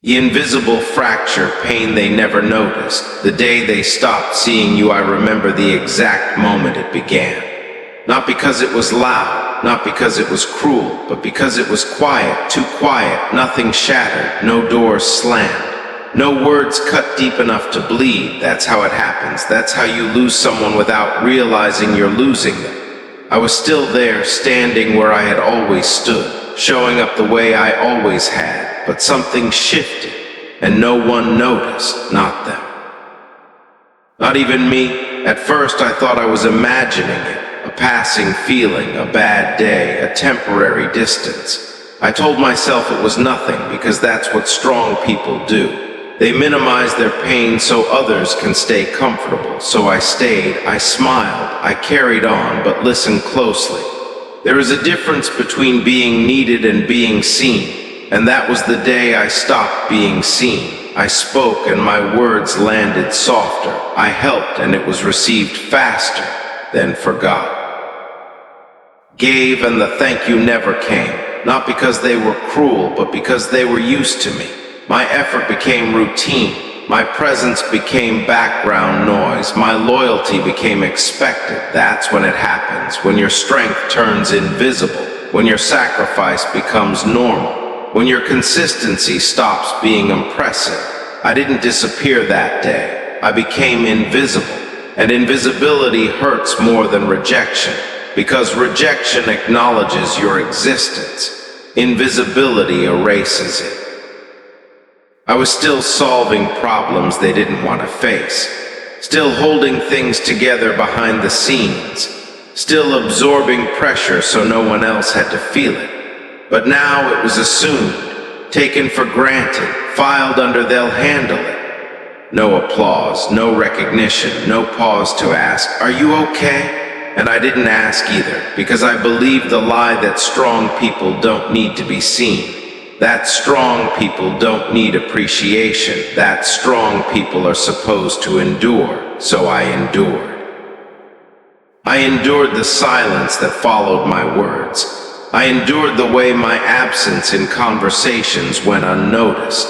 The invisible fracture, pain they never noticed. The day they stopped seeing you, I remember the exact moment it began. Not because it was loud, not because it was cruel, but because it was quiet, too quiet, nothing shattered, no doors slammed. No words cut deep enough to bleed. That's how it happens. That's how you lose someone without realizing you're losing them. I was still there, standing where I had always stood, showing up the way I always had, but something shifted, and no one noticed, not them. Not even me. At first I thought I was imagining it, a passing feeling, a bad day, a temporary distance. I told myself it was nothing, because that's what strong people do. They minimize their pain so others can stay comfortable. So I stayed, I smiled, I carried on, but listened closely. There is a difference between being needed and being seen, and that was the day I stopped being seen. I spoke and my words landed softer. I helped and it was received faster, then forgot. Gave and the thank you never came, not because they were cruel, but because they were used to me. My effort became routine. My presence became background noise. My loyalty became expected. That's when it happens, when your strength turns invisible, when your sacrifice becomes normal, when your consistency stops being impressive. I didn't disappear that day. I became invisible. And invisibility hurts more than rejection, because rejection acknowledges your existence. Invisibility erases it. I was still solving problems they didn't want to face, still holding things together behind the scenes, still absorbing pressure so no one else had to feel it. But now it was assumed, taken for granted, filed under they'll handle it. No applause, no recognition, no pause to ask, "Are you okay?" And I didn't ask either, because I believed the lie that strong people don't need to be seen. That strong people don't need appreciation. That strong people are supposed to endure. So I endured. I endured the silence that followed my words. I endured the way my absence in conversations went unnoticed.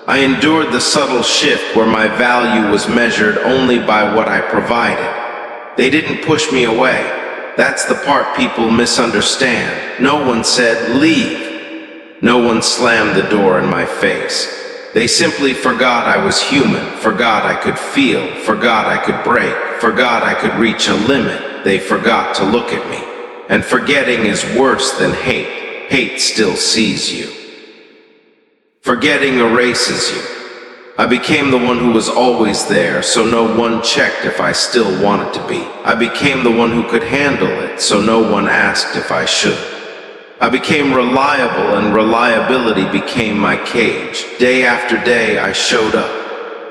I endured the subtle shift where my value was measured only by what I provided. They didn't push me away. That's the part people misunderstand. No one said, "Leave." No one slammed the door in my face. They simply forgot I was human, forgot I could feel, forgot I could break, forgot I could reach a limit. They forgot to look at me. And forgetting is worse than hate. Hate still sees you. Forgetting erases you. I became the one who was always there, so no one checked if I still wanted to be. I became the one who could handle it, so no one asked if I should. I became reliable, and reliability became my cage. Day after day, I showed up.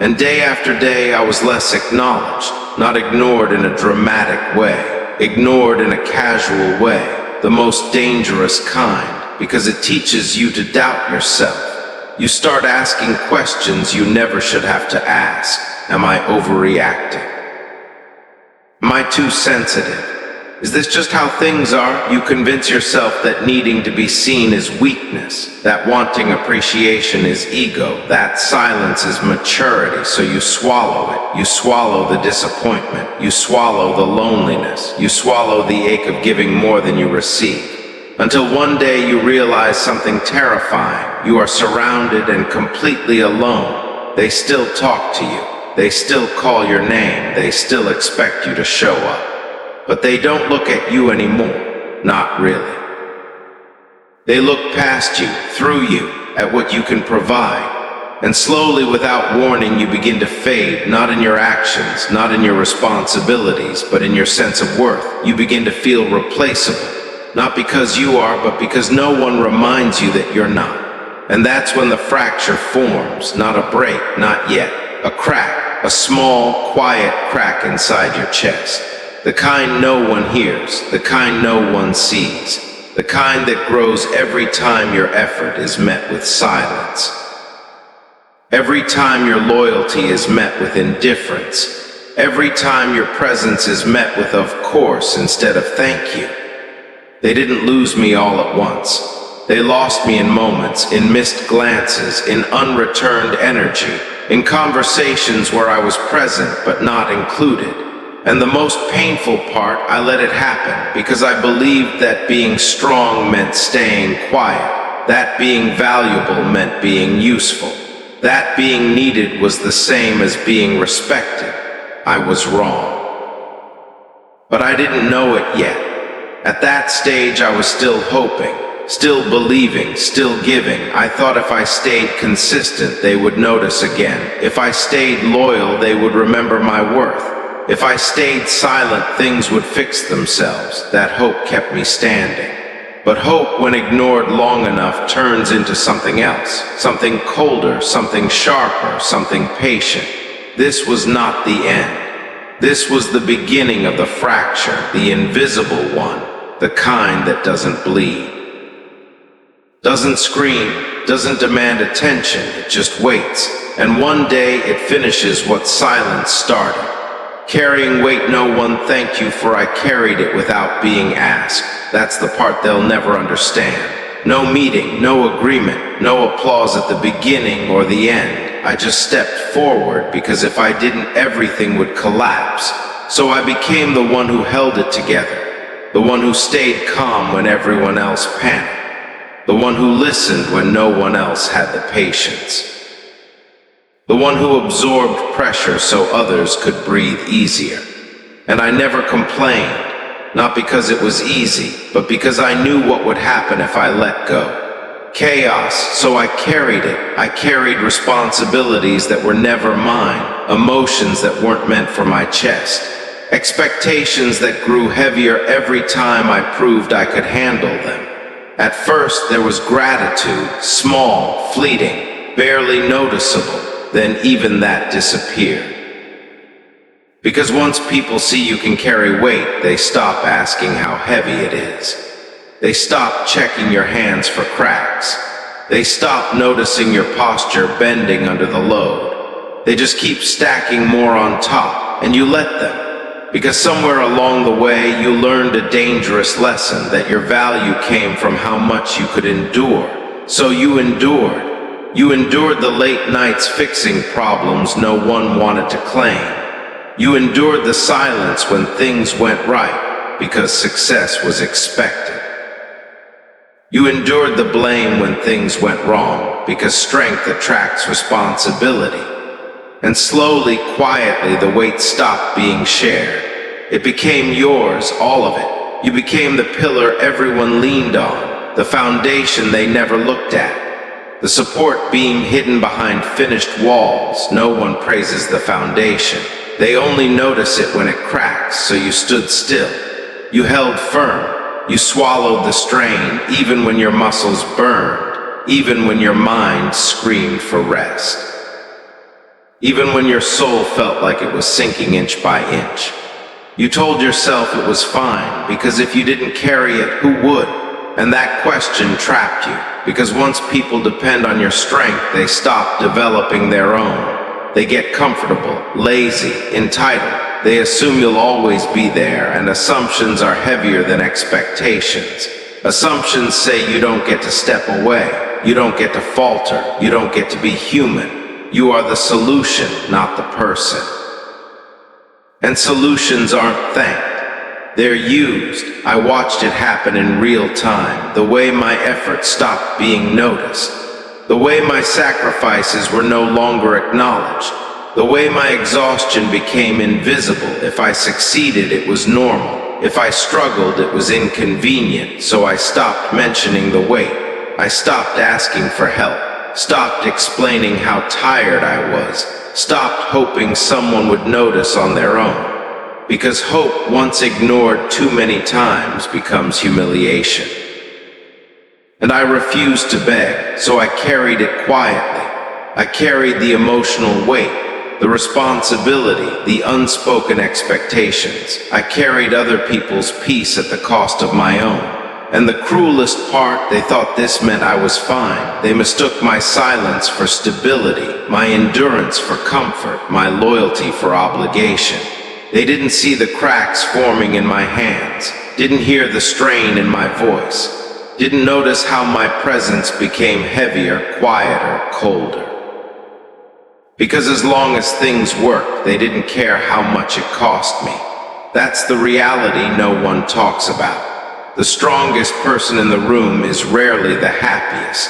And day after day, I was less acknowledged, not ignored in a dramatic way, ignored in a casual way, the most dangerous kind, because it teaches you to doubt yourself. You start asking questions you never should have to ask. Am I overreacting? Am I too sensitive? Is this just how things are? You convince yourself that needing to be seen is weakness, that wanting appreciation is ego, that silence is maturity, so you swallow it. You swallow the disappointment. You swallow the loneliness. You swallow the ache of giving more than you receive. Until one day you realize something terrifying. You are surrounded and completely alone. They still talk to you. They still call your name. They still expect you to show up. But they don't look at you anymore. Not really. They look past you, through you, at what you can provide. And slowly, without warning, you begin to fade, not in your actions, not in your responsibilities, but in your sense of worth. You begin to feel replaceable. Not because you are, but because no one reminds you that you're not. And that's when the fracture forms, not a break, not yet. A crack, a small, quiet crack inside your chest. The kind no one hears, the kind no one sees, the kind that grows every time your effort is met with silence. Every time your loyalty is met with indifference. Every time your presence is met with "of course" instead of "thank you." They didn't lose me all at once. They lost me in moments, in missed glances, in unreturned energy, in conversations where I was present but not included. And the most painful part, I let it happen because I believed that being strong meant staying quiet, that being valuable meant being useful, that being needed was the same as being respected. I was wrong. But I didn't know it yet. At that stage, I was still hoping, still believing, still giving. I thought if I stayed consistent, they would notice again. If I stayed loyal, they would remember my worth. If I stayed silent, things would fix themselves. That hope kept me standing. But hope, when ignored long enough, turns into something else. Something colder, something sharper, something patient. This was not the end. This was the beginning of the fracture, the invisible one, the kind that doesn't bleed. Doesn't scream, doesn't demand attention, it just waits. And one day it finishes what silence started. Carrying weight, no one thank you, for I carried it without being asked. That's the part they'll never understand. No meeting, no agreement, no applause at the beginning or the end. I just stepped forward because if I didn't, everything would collapse. So I became the one who held it together, the one who stayed calm when everyone else panicked, the one who listened when no one else had the patience. The one who absorbed pressure so others could breathe easier. And I never complained, not because it was easy, but because I knew what would happen if I let go. Chaos, so I carried it. I carried responsibilities that were never mine, emotions that weren't meant for my chest, expectations that grew heavier every time I proved I could handle them. At first, there was gratitude, small, fleeting, barely noticeable. Then even that disappeared. Because once people see you can carry weight, they stop asking how heavy it is. They stop checking your hands for cracks. They stop noticing your posture bending under the load. They just keep stacking more on top, and you let them. Because somewhere along the way, you learned a dangerous lesson, that your value came from how much you could endure. So you endured. You endured the late nights fixing problems no one wanted to claim. You endured the silence when things went right, because success was expected. You endured the blame when things went wrong, because strength attracts responsibility. And slowly, quietly, the weight stopped being shared. It became yours, all of it. You became the pillar everyone leaned on, the foundation they never looked at. The support beam hidden behind finished walls. No one praises the foundation. They only notice it when it cracks, so you stood still. You held firm. You swallowed the strain, even when your muscles burned, even when your mind screamed for rest, even when your soul felt like it was sinking inch by inch. You told yourself it was fine, because if you didn't carry it, who would? And that question trapped you. Because once people depend on your strength, they stop developing their own. They get comfortable, lazy, entitled. They assume you'll always be there, and assumptions are heavier than expectations. Assumptions say you don't get to step away, you don't get to falter, you don't get to be human. You are the solution, not the person. And solutions aren't thanked. They're used. I watched it happen in real time, the way my efforts stopped being noticed, the way my sacrifices were no longer acknowledged, the way my exhaustion became invisible. If I succeeded, it was normal. If I struggled, it was inconvenient. So I stopped mentioning the weight. I stopped asking for help, stopped explaining how tired I was, stopped hoping someone would notice on their own. Because hope, once ignored too many times, becomes humiliation. And I refused to beg, so I carried it quietly. I carried the emotional weight, the responsibility, the unspoken expectations. I carried other people's peace at the cost of my own. And the cruelest part, they thought this meant I was fine. They mistook my silence for stability, my endurance for comfort, my loyalty for obligation. They didn't see the cracks forming in my hands, didn't hear the strain in my voice. didn't notice how my presence became heavier, quieter, colder. Because as long as things worked, they didn't care how much it cost me. That's the reality no one talks about. The strongest person in the room is rarely the happiest.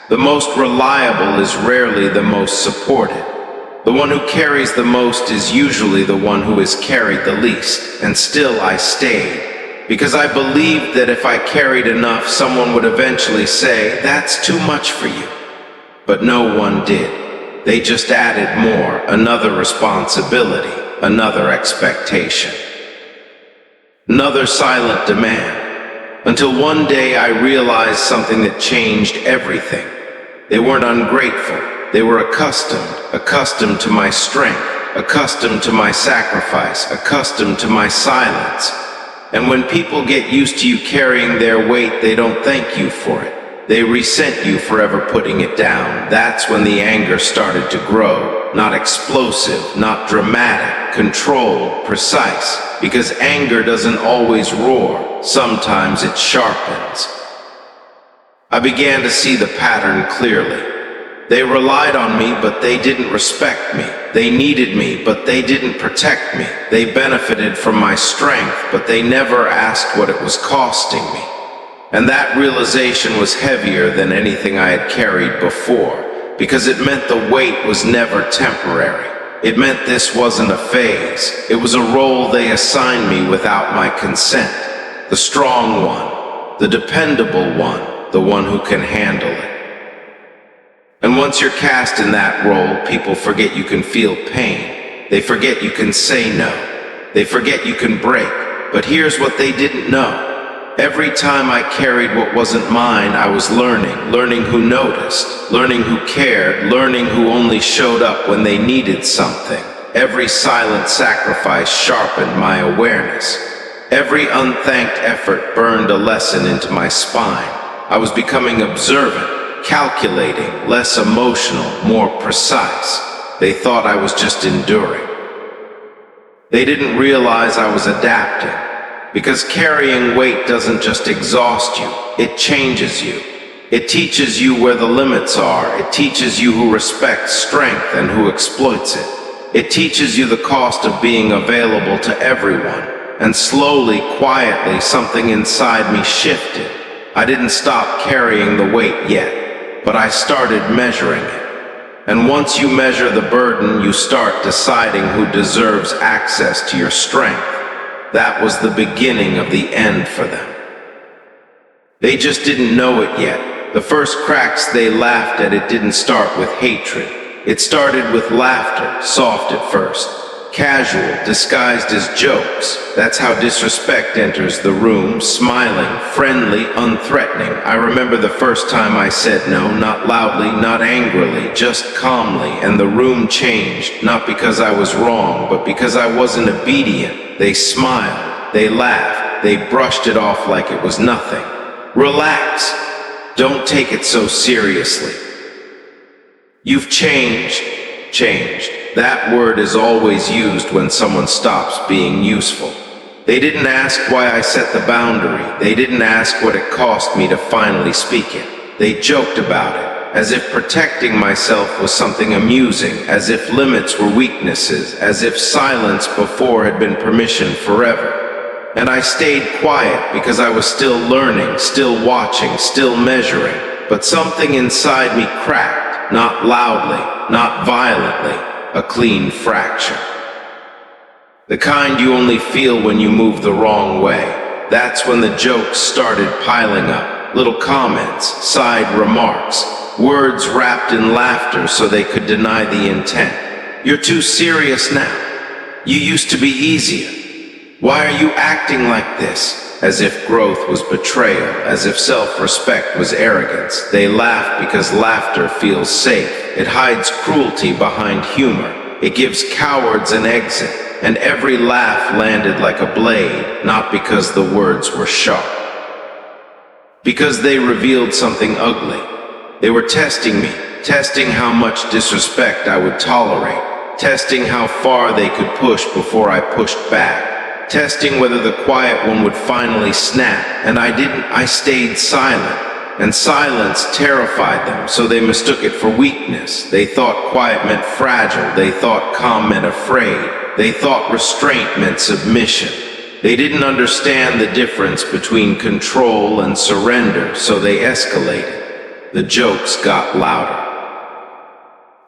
The most reliable is rarely the most supported. The one who carries the most is usually the one who is carried the least. And still I stayed, because I believed that if I carried enough, someone would eventually say, "That's too much for you." But no one did. They just added more, another responsibility, another expectation, another silent demand. Until one day I realized something that changed everything. They weren't ungrateful. They were accustomed to my strength, accustomed to my sacrifice, accustomed to my silence. And when people get used to you carrying their weight, they don't thank you for it. They resent you for ever putting it down. That's when the anger started to grow. Not explosive, not dramatic, controlled, precise. Because anger doesn't always roar. Sometimes it sharpens. I began to see the pattern clearly. They relied on me, but they didn't respect me. They needed me, but they didn't protect me. They benefited from my strength, but they never asked what it was costing me. And that realization was heavier than anything I had carried before, because it meant the weight was never temporary. It meant this wasn't a phase. It was a role they assigned me without my consent. The strong one, the dependable one, the one who can handle it. And once you're cast in that role, people forget you can feel pain. They forget you can say no. They forget you can break. But here's what they didn't know. Every time I carried what wasn't mine, I was learning who noticed, learning who cared, learning who only showed up when they needed something. Every silent sacrifice sharpened my awareness. Every unthanked effort burned a lesson into my spine. I was becoming observant, calculating, less emotional, more precise. They thought I was just enduring. They didn't realize I was adapting. Because carrying weight doesn't just exhaust you, it changes you. It teaches you where the limits are. It teaches you who respects strength and who exploits it. It teaches you the cost of being available to everyone. And slowly, quietly, something inside me shifted. I didn't stop carrying the weight yet, but I started measuring it. And once you measure the burden, you start deciding who deserves access to your strength. That was the beginning of the end for them. They just didn't know it yet. The first cracks they laughed at it didn't start with hatred. It started with laughter, soft at first, casual, disguised as jokes. That's how disrespect enters the room, smiling, friendly, unthreatening. I remember the first time I said no, not loudly, not angrily, just calmly, and the room changed, not because I was wrong, but because I wasn't obedient. They smiled, they laughed, they brushed it off like it was nothing. Relax. Don't take it so seriously. You've changed. That word is always used when someone stops being useful. They didn't ask why I set the boundary. They didn't ask what it cost me to finally speak it. They joked about it, as if protecting myself was something amusing, as if limits were weaknesses, as if silence before had been permission forever. And I stayed quiet because I was still learning, still watching, still measuring. But something inside me cracked, not loudly, not violently, a clean fracture. The kind you only feel when you move the wrong way. That's when the jokes started piling up. Little comments, side remarks, words wrapped in laughter so they could deny the intent. You're too serious now. You used to be easier. Why are you acting like this? As if growth was betrayal, as if self-respect was arrogance. They laugh because laughter feels safe. It hides cruelty behind humor. It gives cowards an exit. And every laugh landed like a blade, not because the words were sharp. Because they revealed something ugly. They were testing me, testing how much disrespect I would tolerate, testing how far they could push before I pushed back. testing whether the quiet one would finally snap, and I didn't. I stayed silent, and silence terrified them, so they mistook it for weakness. They thought quiet meant fragile, they thought calm meant afraid, they thought restraint meant submission. They didn't understand the difference between control and surrender, so they escalated. The jokes got louder.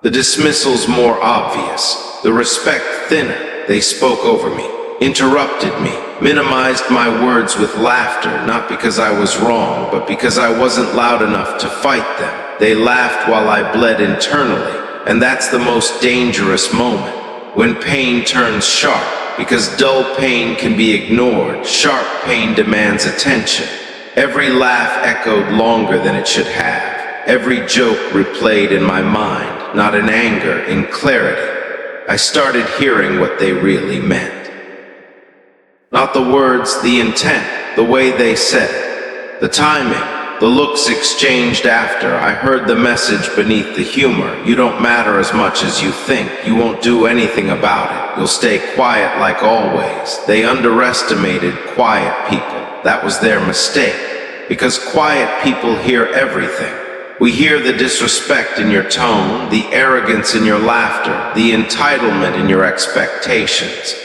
The dismissals more obvious, the respect thinner. They spoke over me, interrupted me, minimized my words with laughter, not because I was wrong, but because I wasn't loud enough to fight them. They laughed while I bled internally, and that's the most dangerous moment, when pain turns sharp, because dull pain can be ignored. Sharp pain demands attention. Every laugh echoed longer than it should have. Every joke replayed in my mind, not in anger, in clarity. I started hearing what they really meant. Not the words, the intent, the way they said it, the timing, the looks exchanged after. I heard the message beneath the humor. You don't matter as much as you think. You won't do anything about it. You'll stay quiet like always. They underestimated quiet people. That was their mistake, because quiet people hear everything. We hear the disrespect in your tone, the arrogance in your laughter, the entitlement in your expectations.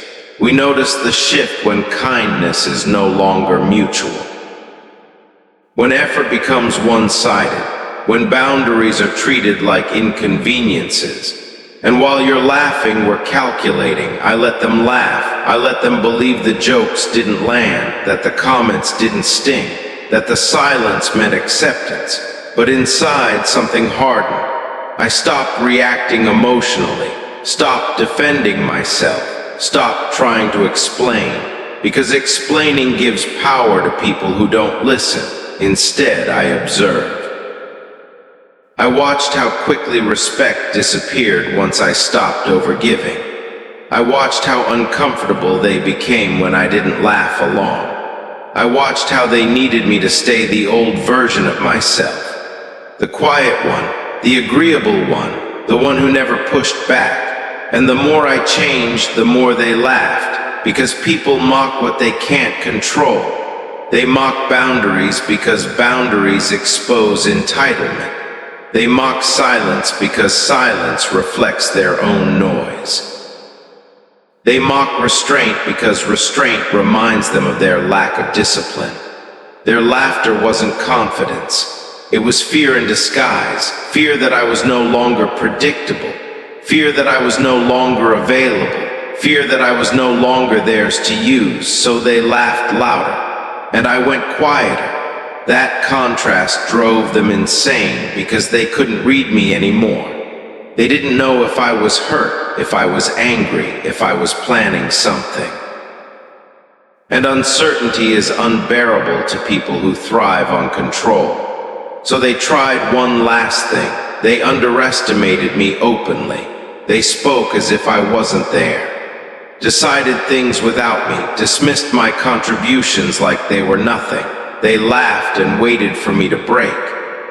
We notice the shift when kindness is no longer mutual. When effort becomes one-sided, when boundaries are treated like inconveniences. And while you're laughing, we're calculating. I let them laugh. I let them believe the jokes didn't land, that the comments didn't sting, that the silence meant acceptance. But inside, something hardened. I stopped reacting emotionally, stopped defending myself, stopped trying to explain, because explaining gives power to people who don't listen. Instead, I observed. I watched how quickly respect disappeared once I stopped overgiving. I watched how uncomfortable they became when I didn't laugh along. I watched how they needed me to stay the old version of myself. The quiet one, the agreeable one, the one who never pushed back. And the more I changed, the more they laughed, because people mock what they can't control. They mock boundaries because boundaries expose entitlement. They mock silence because silence reflects their own noise. They mock restraint because restraint reminds them of their lack of discipline. Their laughter wasn't confidence. It was fear in disguise, fear that I was no longer predictable, fear that I was no longer available, fear that I was no longer theirs to use. So they laughed louder, and I went quieter. That contrast drove them insane because they couldn't read me anymore. They didn't know if I was hurt, if I was angry, if I was planning something. And uncertainty is unbearable to people who thrive on control. So they tried one last thing. They underestimated me openly. They spoke as if I wasn't there. Decided things without me, dismissed my contributions like they were nothing. They laughed and waited for me to break.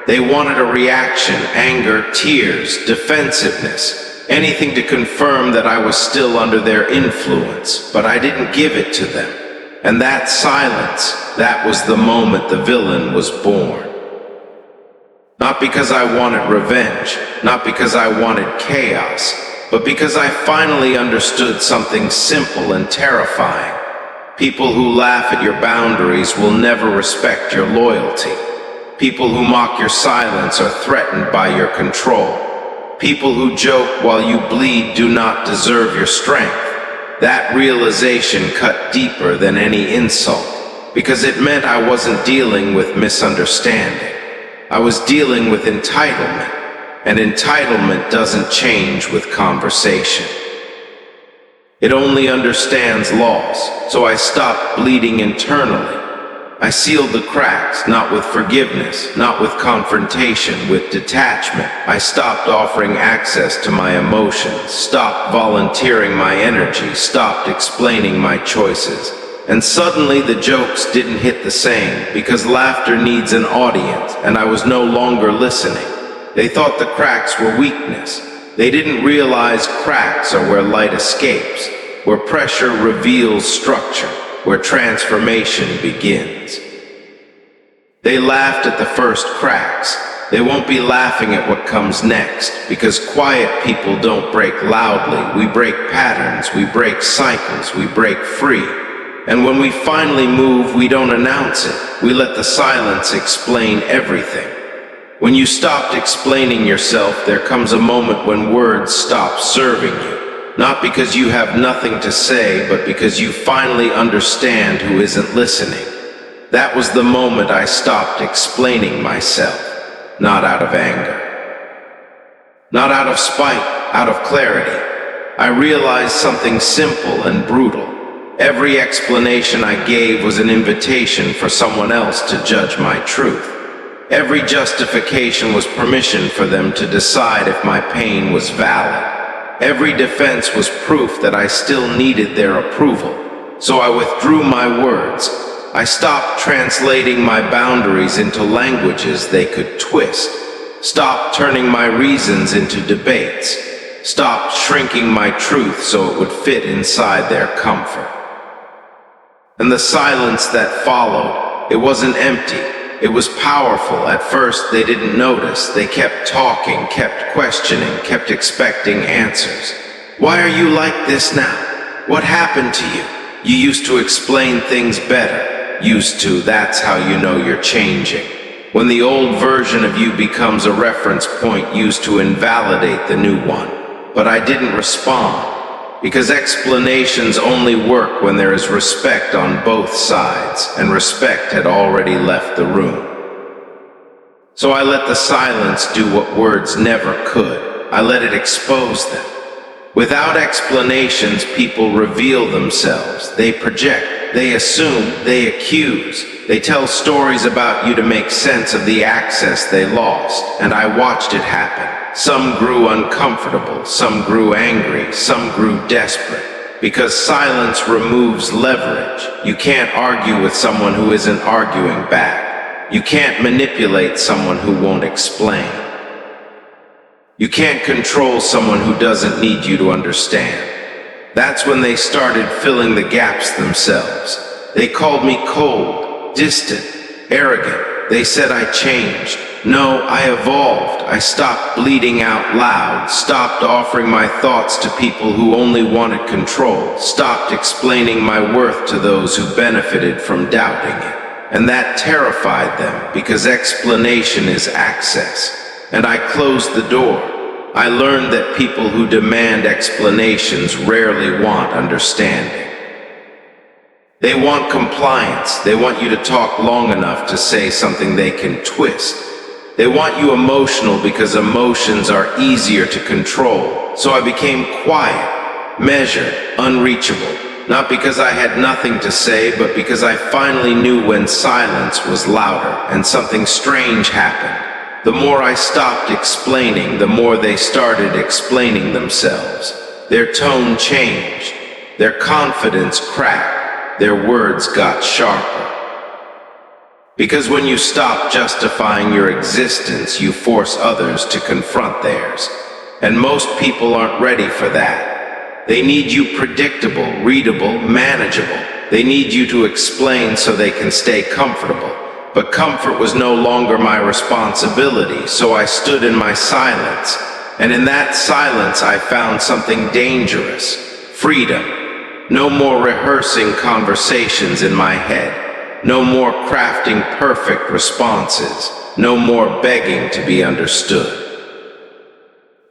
They wanted a reaction, anger, tears, defensiveness, anything to confirm that I was still under their influence, but I didn't give it to them. And that silence, that was the moment the villain was born. Not because I wanted revenge, not because I wanted chaos, but because I finally understood something simple and terrifying. People who laugh at your boundaries will never respect your loyalty. People who mock your silence are threatened by your control. People who joke while you bleed do not deserve your strength. That realization cut deeper than any insult, because it meant I wasn't dealing with misunderstanding. I was dealing with entitlement, and entitlement doesn't change with conversation. It only understands loss, so I stopped bleeding internally. I sealed the cracks, not with forgiveness, not with confrontation, with detachment. I stopped offering access to my emotions, stopped volunteering my energy, stopped explaining my choices. And suddenly the jokes didn't hit the same, because laughter needs an audience, and I was no longer listening. They thought the cracks were weakness. They didn't realize cracks are where light escapes. where pressure reveals structure, where transformation begins. They laughed at the first cracks. They won't be laughing at what comes next, because quiet people don't break loudly. We break patterns, we break cycles, we break free. And when we finally move, we don't announce it. We let the silence explain everything. When you stopped explaining yourself, there comes a moment when words stop serving you. Not because you have nothing to say, but because you finally understand who isn't listening. That was the moment I stopped explaining myself. Not out of anger. Not out of spite, out of clarity. I realized something simple and brutal. Every explanation I gave was an invitation for someone else to judge my truth. Every justification was permission for them to decide if my pain was valid. Every defense was proof that I still needed their approval. So I withdrew my words. I stopped translating my boundaries into languages they could twist. Stopped turning my reasons into debates. Stopped shrinking my truth so it would fit inside their comfort. And the silence that followed, it wasn't empty. It was powerful. At first, they didn't notice. They kept talking, kept questioning, kept expecting answers. Why are you like this now? What happened to you? You used to explain things better. Used to, that's how you know you're changing. When the old version of you becomes a reference point used to invalidate the new one. But I didn't respond, because explanations only work when there is respect on both sides, and respect had already left the room. So I let the silence do what words never could. I let it expose them. Without explanations, people reveal themselves. They project, they assume, they accuse. They tell stories about you to make sense of the access they lost, and I watched it happen. Some grew uncomfortable, some grew angry, some grew desperate. Because silence removes leverage. You can't argue with someone who isn't arguing back. You can't manipulate someone who won't explain. You can't control someone who doesn't need you to understand. That's when they started filling the gaps themselves. They called me cold, distant, arrogant. They said I changed. No, I evolved. I stopped bleeding out loud, stopped offering my thoughts to people who only wanted control, stopped explaining my worth to those who benefited from doubting it. And that terrified them, because explanation is access. And I closed the door. I learned that people who demand explanations rarely want understanding. They want compliance. They want you to talk long enough to say something they can twist. They want you emotional because emotions are easier to control. So I became quiet, measured, unreachable. Not because I had nothing to say, but because I finally knew when silence was louder, and something strange happened. The more I stopped explaining, the more they started explaining themselves. Their tone changed. Their confidence cracked. Their words got sharper. Because when you stop justifying your existence, you force others to confront theirs. And most people aren't ready for that. They need you predictable, readable, manageable. They need you to explain so they can stay comfortable. But comfort was no longer my responsibility, so I stood in my silence. And in that silence, I found something dangerous. Freedom. No more rehearsing conversations in my head. No more crafting perfect responses. No more begging to be understood.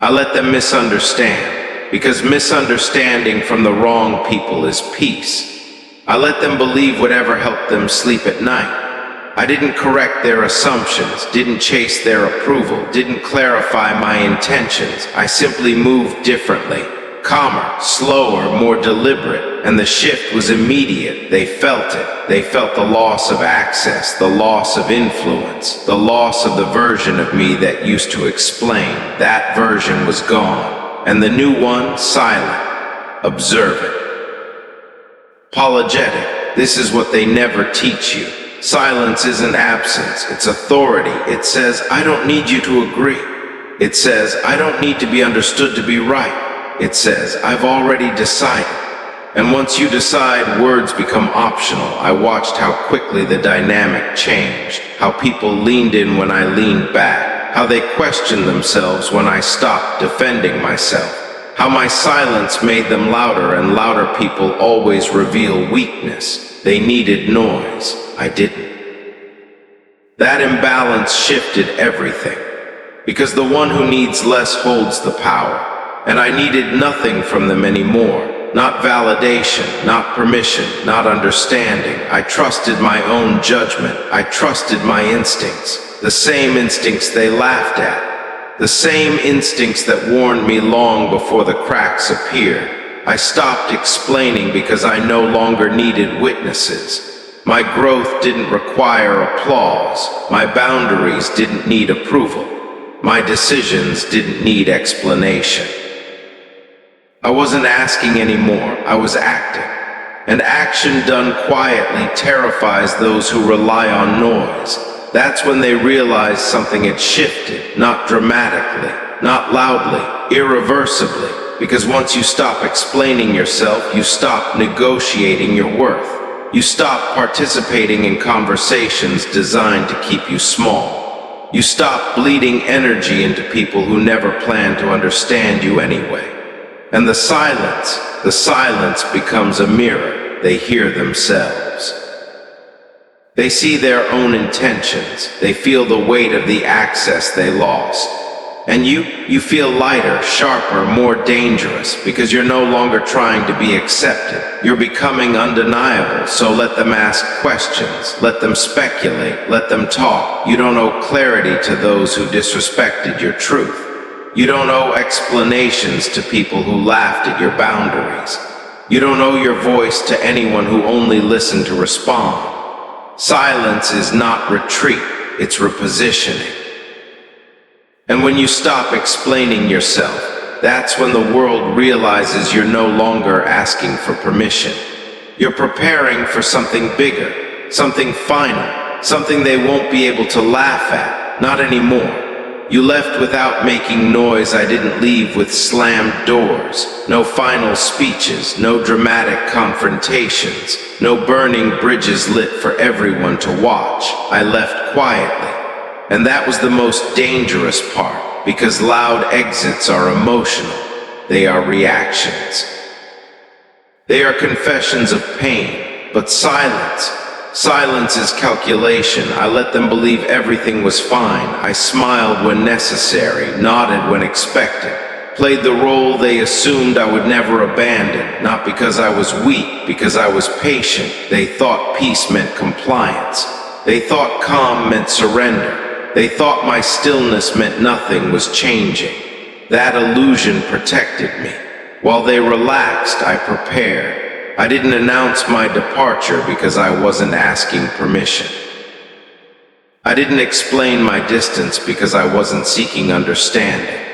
I let them misunderstand, because misunderstanding from the wrong people is peace. I let them believe whatever helped them sleep at night. I didn't correct their assumptions, didn't chase their approval, didn't clarify my intentions. I simply moved differently, calmer, slower, more deliberate, and the shift was immediate. They felt it. They felt the loss of access, the loss of influence, the loss of the version of me that used to explain. That version was gone, and the new one, silent, observant, apologetic. This is what they never teach you. Silence isn't absence, it's authority. It says, I don't need you to agree. It says, I don't need to be understood to be right. It says, I've already decided. And once you decide, words become optional. I watched how quickly the dynamic changed, how people leaned in when I leaned back, how they questioned themselves when I stopped defending myself, how my silence made them louder, and louder people always reveal weakness. They needed noise. I didn't. That imbalance shifted everything, because the one who needs less holds the power, and I needed nothing from them anymore. Not validation, not permission, not understanding. I trusted my own judgment. I trusted my instincts. The same instincts they laughed at. The same instincts that warned me long before the cracks appeared. I stopped explaining because I no longer needed witnesses. My growth didn't require applause. My boundaries didn't need approval. My decisions didn't need explanation. I wasn't asking anymore, I was acting. And action done quietly terrifies those who rely on noise. That's when they realize something had shifted, not dramatically, not loudly, irreversibly. Because once you stop explaining yourself, you stop negotiating your worth. You stop participating in conversations designed to keep you small. You stop bleeding energy into people who never planned to understand you anyway. And the silence becomes a mirror. They hear themselves. They see their own intentions. They feel the weight of the access they lost. And you feel lighter, sharper, more dangerous, because you're no longer trying to be accepted. You're becoming undeniable, so let them ask questions. Let them speculate. Let them talk. You don't owe clarity to those who disrespected your truth. You don't owe explanations to people who laughed at your boundaries. You don't owe your voice to anyone who only listened to respond. Silence is not retreat, it's repositioning. And when you stop explaining yourself, that's when the world realizes you're no longer asking for permission. You're preparing for something bigger, something final, something they won't be able to laugh at, not anymore. You left without making noise. I didn't leave with slammed doors. No final speeches, no dramatic confrontations, no burning bridges lit for everyone to watch. I left quietly. And that was the most dangerous part, because loud exits are emotional. They are reactions. They are confessions of pain, but silence is calculation. I let them believe everything was fine. I smiled when necessary, nodded when expected, played the role they assumed I would never abandon, not because I was weak, because I was patient. They thought peace meant compliance. They thought calm meant surrender. They thought my stillness meant nothing was changing. That illusion protected me. While they relaxed, I prepared. I didn't announce my departure because I wasn't asking permission. I didn't explain my distance because I wasn't seeking understanding.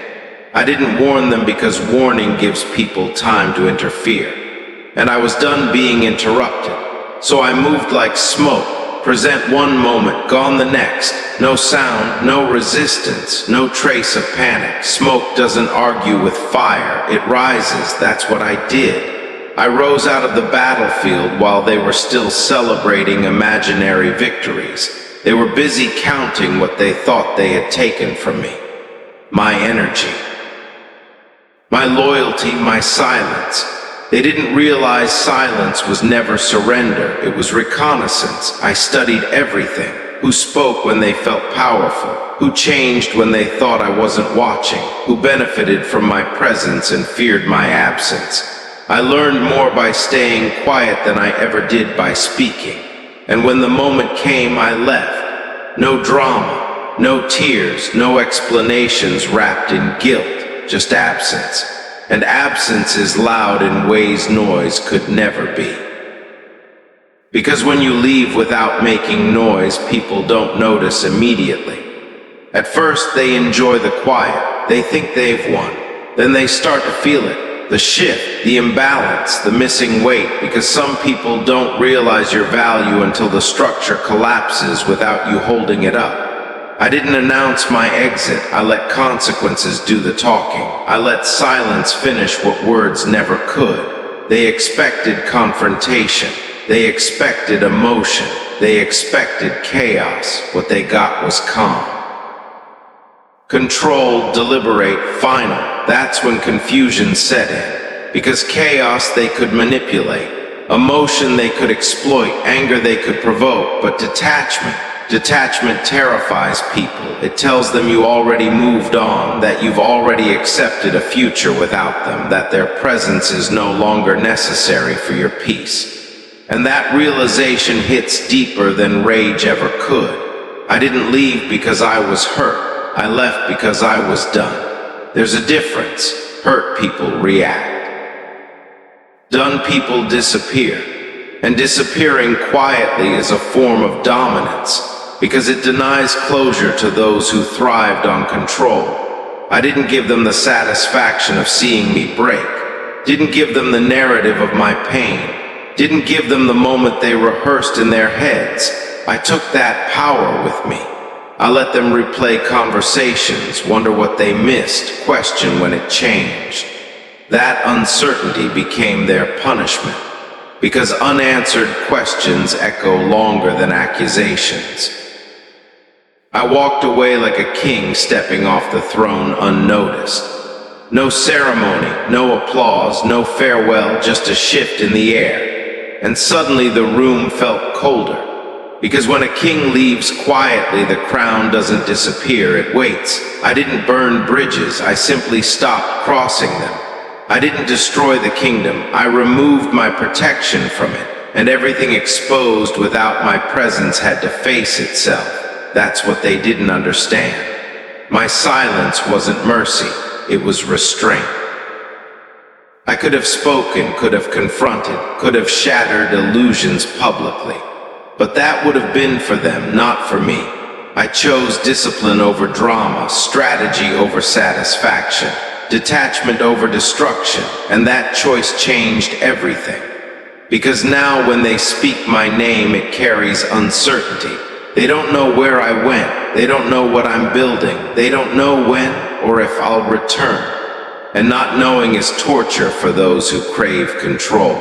I didn't warn them because warning gives people time to interfere. And I was done being interrupted. So I moved like smoke. Present one moment, gone the next. No sound, no resistance, no trace of panic. Smoke doesn't argue with fire, it rises. That's what I did. I rose out of the battlefield while they were still celebrating imaginary victories. They were busy counting what they thought they had taken from me. My energy, my loyalty, my silence. They didn't realize silence was never surrender, it was reconnaissance. I studied everything. Who spoke when they felt powerful, who changed when they thought I wasn't watching, who benefited from my presence and feared my absence. I learned more by staying quiet than I ever did by speaking. And when the moment came, I left. No drama, no tears, no explanations wrapped in guilt, just absence. And absence is loud in ways noise could never be. Because when you leave without making noise, people don't notice immediately. At first, they enjoy the quiet. They think they've won. Then they start to feel it. The shift, the imbalance, the missing weight, because some people don't realize your value until the structure collapses without you holding it up. I didn't announce my exit. I let consequences do the talking. I let silence finish what words never could. They expected confrontation. They expected emotion. They expected chaos. What they got was calm. Controlled, deliberate, final. That's when confusion set in. Because chaos they could manipulate. Emotion they could exploit. Anger they could provoke. But detachment terrifies people. It tells them you already moved on, that you've already accepted a future without them, that their presence is no longer necessary for your peace. And that realization hits deeper than rage ever could. I didn't leave because I was hurt. I left because I was done. There's a difference. Hurt people react. Done people disappear. And disappearing quietly is a form of dominance, because it denies closure to those who thrived on control. I didn't give them the satisfaction of seeing me break. Didn't give them the narrative of my pain. Didn't give them the moment they rehearsed in their heads. I took that power with me. I let them replay conversations, wonder what they missed, question when it changed. That uncertainty became their punishment, because unanswered questions echo longer than accusations. I walked away like a king stepping off the throne unnoticed. No ceremony, no applause, no farewell, just a shift in the air. And suddenly the room felt colder. Because when a king leaves quietly, the crown doesn't disappear, it waits. I didn't burn bridges, I simply stopped crossing them. I didn't destroy the kingdom, I removed my protection from it, and everything exposed without my presence had to face itself. That's what they didn't understand. My silence wasn't mercy, it was restraint. I could have spoken, could have confronted, could have shattered illusions publicly. But that would have been for them, not for me. I chose discipline over drama, strategy over satisfaction, detachment over destruction, and that choice changed everything. Because now when they speak my name, it carries uncertainty. They don't know where I went, they don't know what I'm building, they don't know when or if I'll return. And not knowing is torture for those who crave control.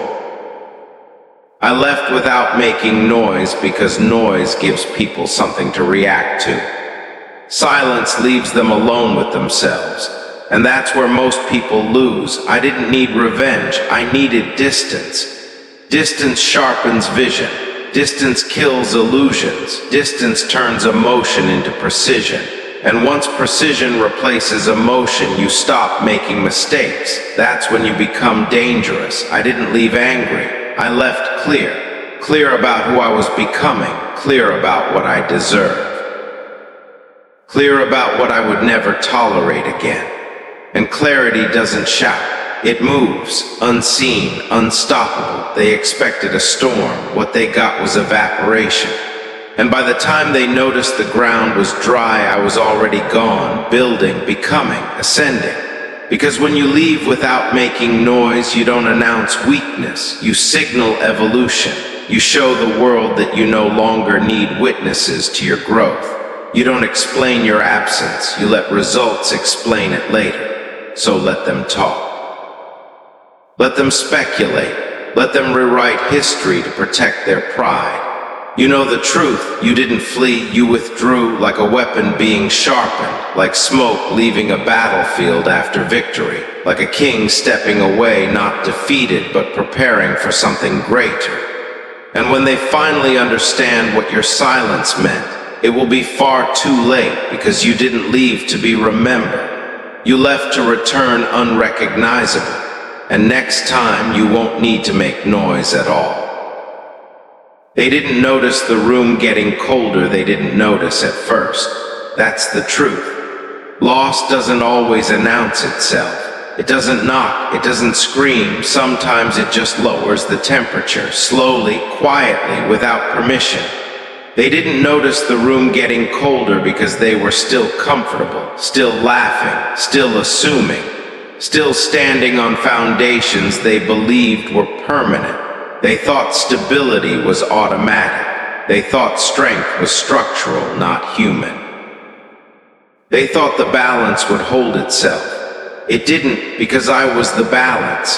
I left without making noise because noise gives people something to react to. Silence leaves them alone with themselves, and that's where most people lose. I didn't need revenge, I needed distance. Distance sharpens vision. Distance kills illusions. Distance turns emotion into precision. And once precision replaces emotion, you stop making mistakes. That's when you become dangerous. I didn't leave angry. I left clear. Clear about who I was becoming. Clear about what I deserve. Clear about what I would never tolerate again. And clarity doesn't shout. It moves, unseen, unstoppable. They expected a storm. What they got was evaporation. And by the time they noticed the ground was dry, I was already gone, building, becoming, ascending. Because when you leave without making noise, you don't announce weakness. You signal evolution. You show the world that you no longer need witnesses to your growth. You don't explain your absence. You let results explain it later. So let them talk. Let them speculate. Let them rewrite history to protect their pride. You know the truth. You didn't flee. You withdrew like a weapon being sharpened, like smoke leaving a battlefield after victory, like a king stepping away, not defeated, but preparing for something greater. And when they finally understand what your silence meant, it will be far too late because you didn't leave to be remembered. You left to return unrecognizable. And next time you won't need to make noise at all. They didn't notice the room getting colder, they didn't notice at first. That's the truth. Loss doesn't always announce itself. It doesn't knock, it doesn't scream. Sometimes it just lowers the temperature, slowly, quietly, without permission. They didn't notice the room getting colder because they were still comfortable, still laughing, still assuming, still standing on foundations they believed were permanent. They thought stability was automatic. They thought strength was structural, not human. They thought the balance would hold itself. It didn't, because I was the balance.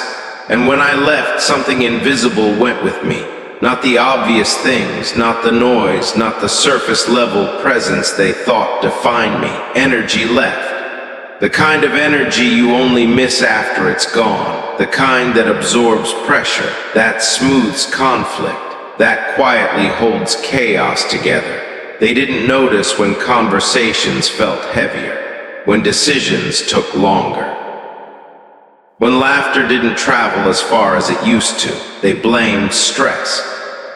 And when I left, something invisible went with me. Not the obvious things, not the noise, not the surface-level presence they thought defined me. Energy left. The kind of energy you only miss after it's gone. The kind that absorbs pressure, that smooths conflict, that quietly holds chaos together. They didn't notice when conversations felt heavier, when decisions took longer, when laughter didn't travel as far as it used to. They blamed stress.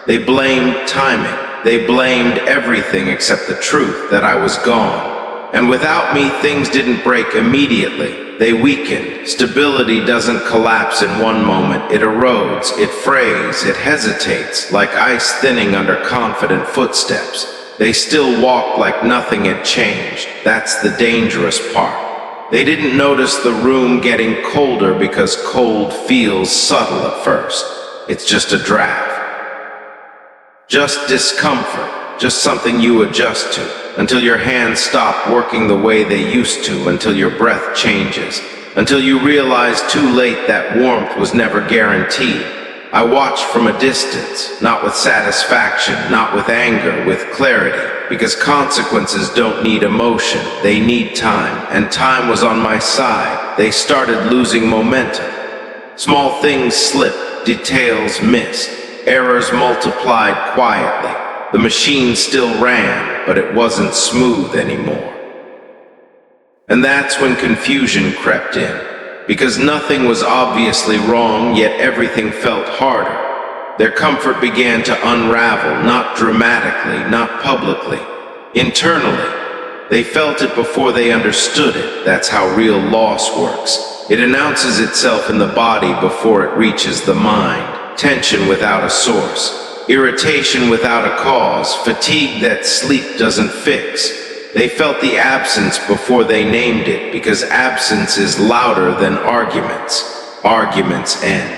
They blamed timing. They blamed everything except the truth that I was gone. And without me, things didn't break immediately. They weakened. Stability doesn't collapse in one moment. It erodes, it frays, it hesitates, like ice thinning under confident footsteps. They still walked like nothing had changed. That's the dangerous part. They didn't notice the room getting colder because cold feels subtle at first. It's just a draft. Just discomfort, just something you adjust to, until your hands stop working the way they used to, until your breath changes, until you realize too late that warmth was never guaranteed. I watched from a distance, not with satisfaction, not with anger, with clarity, because consequences don't need emotion, they need time, and time was on my side. They started losing momentum. Small things slipped, details missed, errors multiplied quietly. The machine still ran, but it wasn't smooth anymore. And that's when confusion crept in. Because nothing was obviously wrong, yet everything felt harder. Their comfort began to unravel, not dramatically, not publicly. Internally, they felt it before they understood it. That's how real loss works. It announces itself in the body before it reaches the mind. Tension without a source, irritation without a cause, fatigue that sleep doesn't fix. They felt the absence before they named it, because absence is louder than arguments. Arguments end.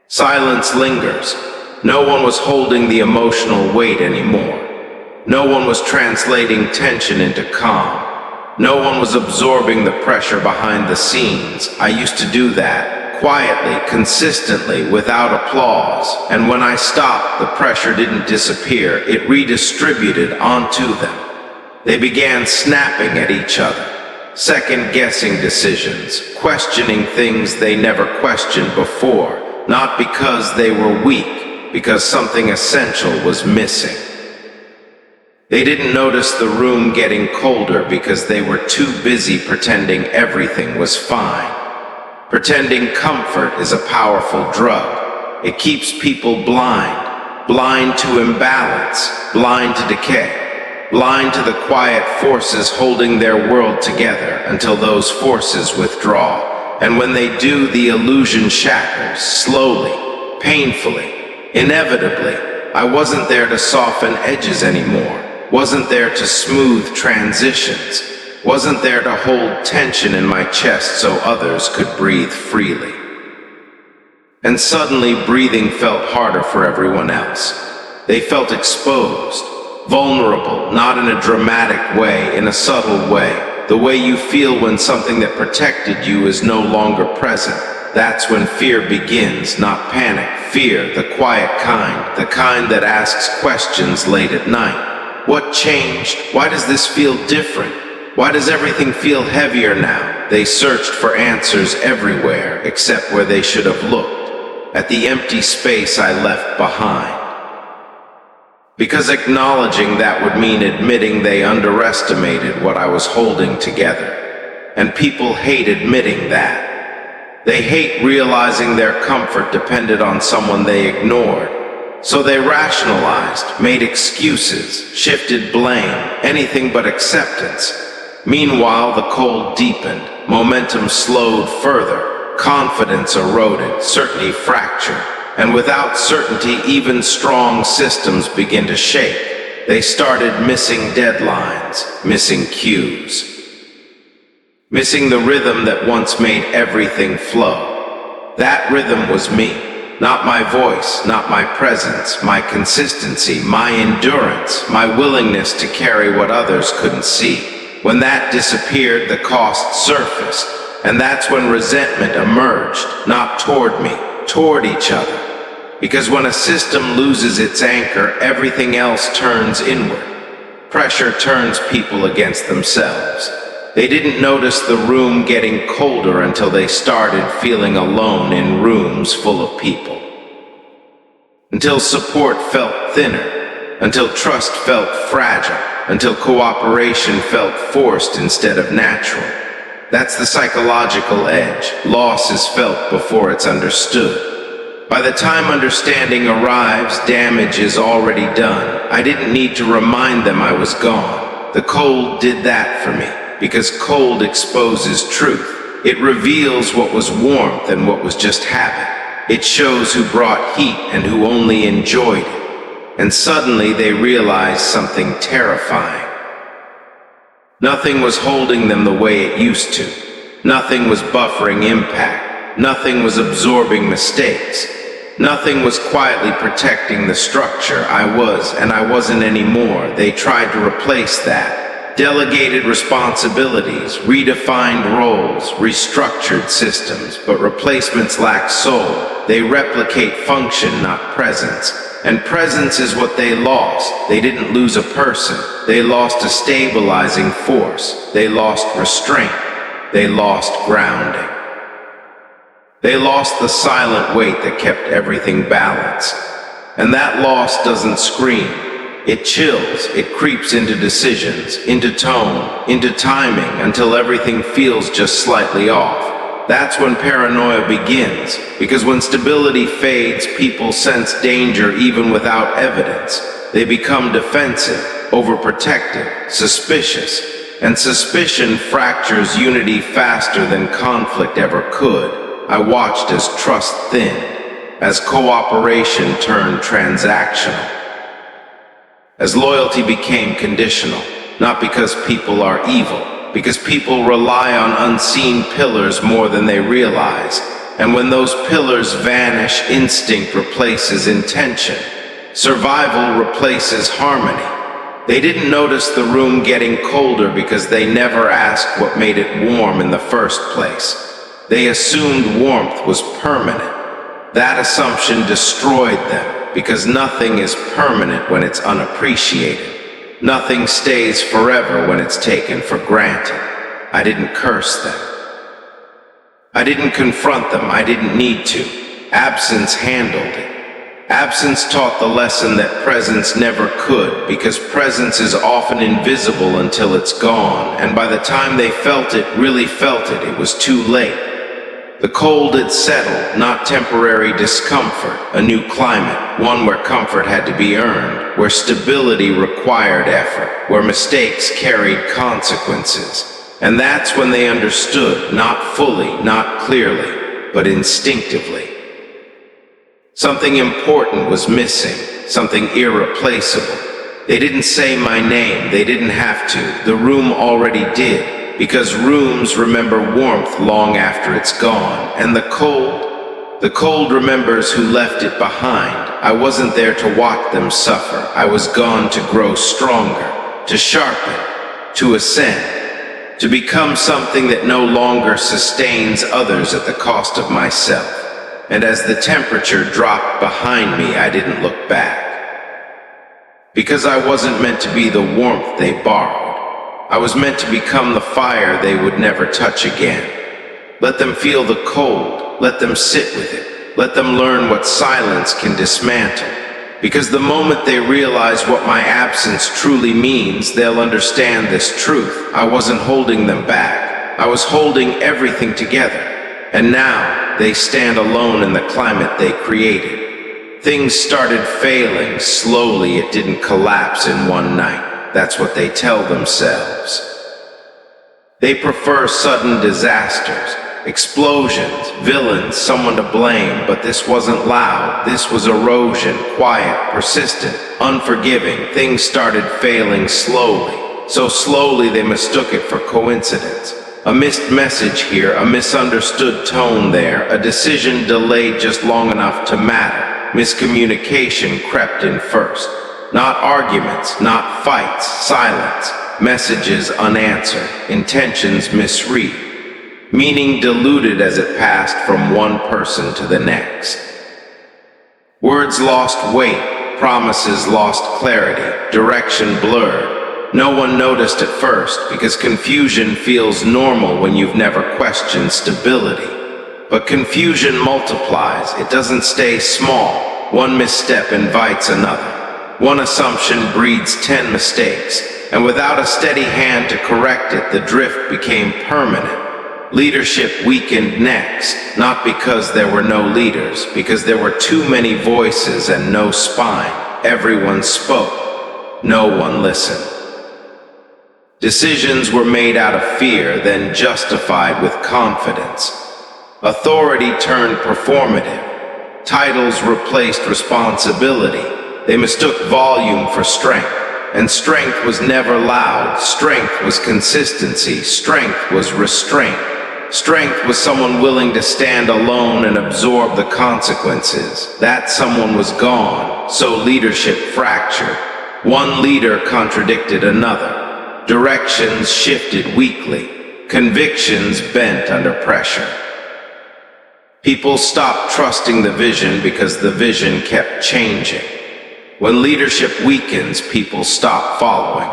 Silence lingers. No one was holding the emotional weight anymore. No one was translating tension into calm. No one was absorbing the pressure behind the scenes. I used to do that, quietly, consistently, without applause. And when I stopped, the pressure didn't disappear. It redistributed onto them. They began snapping at each other, second-guessing decisions, questioning things they never questioned before, not because they were weak, because something essential was missing. They didn't notice the room getting colder because they were too busy pretending everything was fine. Pretending comfort is a powerful drug. It keeps people blind, blind to imbalance, blind to decay. Blind to the quiet forces holding their world together until those forces withdraw. And when they do, the illusion shatters, slowly, painfully, inevitably. I wasn't there to soften edges anymore, wasn't there to smooth transitions, wasn't there to hold tension in my chest so others could breathe freely. And suddenly breathing felt harder for everyone else. They felt exposed, vulnerable, not in a dramatic way, in a subtle way. The way you feel when something that protected you is no longer present. That's when fear begins, not panic. Fear, the quiet kind, the kind that asks questions late at night. What changed? Why does this feel different? Why does everything feel heavier now? They searched for answers everywhere, except where they should have looked, at the empty space I left behind. Because acknowledging that would mean admitting they underestimated what I was holding together. And people hate admitting that. They hate realizing their comfort depended on someone they ignored. So they rationalized, made excuses, shifted blame, anything but acceptance. Meanwhile, the cold deepened, momentum slowed further, confidence eroded, certainty fractured. And without certainty, even strong systems begin to shake. They started missing deadlines, missing cues, missing the rhythm that once made everything flow. That rhythm was me, not my voice, not my presence, my consistency, my endurance, my willingness to carry what others couldn't see. When that disappeared, the cost surfaced. And that's when resentment emerged, not toward me, toward each other. Because when a system loses its anchor, everything else turns inward. Pressure turns people against themselves. They didn't notice the room getting colder until they started feeling alone in rooms full of people. Until support felt thinner, until trust felt fragile, until cooperation felt forced instead of natural. That's the psychological edge. Loss is felt before it's understood. By the time understanding arrives, damage is already done. I didn't need to remind them I was gone. The cold did that for me, because cold exposes truth. It reveals what was warmth and what was just habit. It shows who brought heat and who only enjoyed it. And suddenly they realized something terrifying. Nothing was holding them the way it used to. Nothing was buffering impact. Nothing was absorbing mistakes. Nothing was quietly protecting the structure I was, and I wasn't anymore. They tried to replace that. Delegated responsibilities, redefined roles, restructured systems, but replacements lack soul. They replicate function, not presence. And presence is what they lost. They didn't lose a person. They lost a stabilizing force. They lost restraint. They lost grounding. They lost the silent weight that kept everything balanced. And that loss doesn't scream. It chills, it creeps into decisions, into tone, into timing, until everything feels just slightly off. That's when paranoia begins, because when stability fades, people sense danger even without evidence. They become defensive, overprotective, suspicious, and suspicion fractures unity faster than conflict ever could. I watched as trust thinned, as cooperation turned transactional. As loyalty became conditional, not because people are evil, because people rely on unseen pillars more than they realize. And when those pillars vanish, instinct replaces intention. Survival replaces harmony. They didn't notice the room getting colder because they never asked what made it warm in the first place. They assumed warmth was permanent. That assumption destroyed them. Because nothing is permanent when it's unappreciated. Nothing stays forever when it's taken for granted. I didn't curse them. I didn't confront them. I didn't need to. Absence handled it. Absence taught the lesson that presence never could, because presence is often invisible until it's gone, and by the time they felt it, really felt it, it was too late. The cold had settled, not temporary discomfort, a new climate, one where comfort had to be earned, where stability required effort, where mistakes carried consequences. And that's when they understood, not fully, not clearly, but instinctively. Something important was missing, something irreplaceable. They didn't say my name, they didn't have to, the room already did. Because rooms remember warmth long after it's gone, and the cold remembers who left it behind. I wasn't there to watch them suffer. I was gone to grow stronger, to sharpen, to ascend, to become something that no longer sustains others at the cost of myself. And as the temperature dropped behind me, I didn't look back. Because I wasn't meant to be the warmth they borrowed. I was meant to become the fire they would never touch again. Let them feel the cold. Let them sit with it. Let them learn what silence can dismantle. Because the moment they realize what my absence truly means, they'll understand this truth. I wasn't holding them back. I was holding everything together. And now they stand alone in the climate they created. Things started failing slowly. It didn't collapse in one night. That's what they tell themselves. They prefer sudden disasters, explosions, villains, someone to blame, but this wasn't loud. This was erosion, quiet, persistent, unforgiving. Things started failing slowly, so slowly they mistook it for coincidence. A missed message here, a misunderstood tone there, a decision delayed just long enough to matter. Miscommunication crept in first. Not arguments, not fights, silence, messages unanswered, intentions misread. meaning diluted as it passed from one person to the next. Words lost weight, promises lost clarity, direction blurred. No one noticed at first because confusion feels normal when you've never questioned stability. But confusion multiplies, it doesn't stay small. One misstep invites another. One assumption breeds 10 mistakes, and without a steady hand to correct it, the drift became permanent. Leadership weakened next, not because there were no leaders, because there were too many voices and no spine. Everyone spoke, no one listened. Decisions were made out of fear, then justified with confidence. Authority turned performative. Titles replaced responsibility. They mistook volume for strength. And strength was never loud. Strength was consistency. Strength was restraint. Strength was someone willing to stand alone and absorb the consequences. That someone was gone, so leadership fractured. One leader contradicted another. Directions shifted weakly. Convictions bent under pressure. People stopped trusting the vision because the vision kept changing. When leadership weakens, people stop following.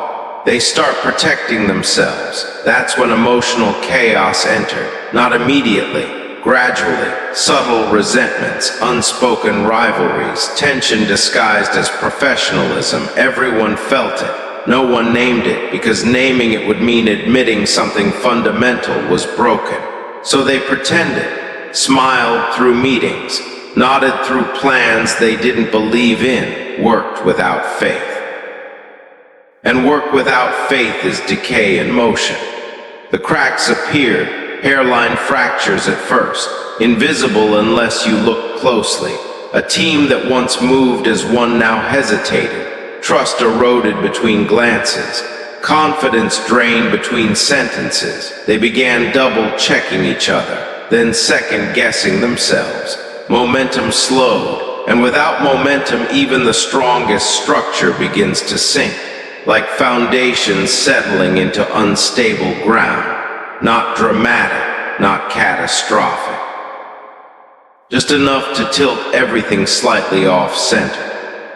They start protecting themselves. That's when emotional chaos entered. Not immediately, gradually. Subtle resentments, unspoken rivalries, tension disguised as professionalism. Everyone felt it. No one named it, because naming it would mean admitting something fundamental was broken. So they pretended, smiled through meetings, nodded through plans they didn't believe in, worked without faith. And work without faith is decay in motion. The cracks appeared, hairline fractures at first, invisible unless you look closely. A team that once moved as one now hesitated. Trust eroded between glances. Confidence drained between sentences. They began double-checking each other, then second-guessing themselves. Momentum slowed, and without momentum, even the strongest structure begins to sink, like foundations settling into unstable ground. Not dramatic, not catastrophic. Just enough to tilt everything slightly off-center.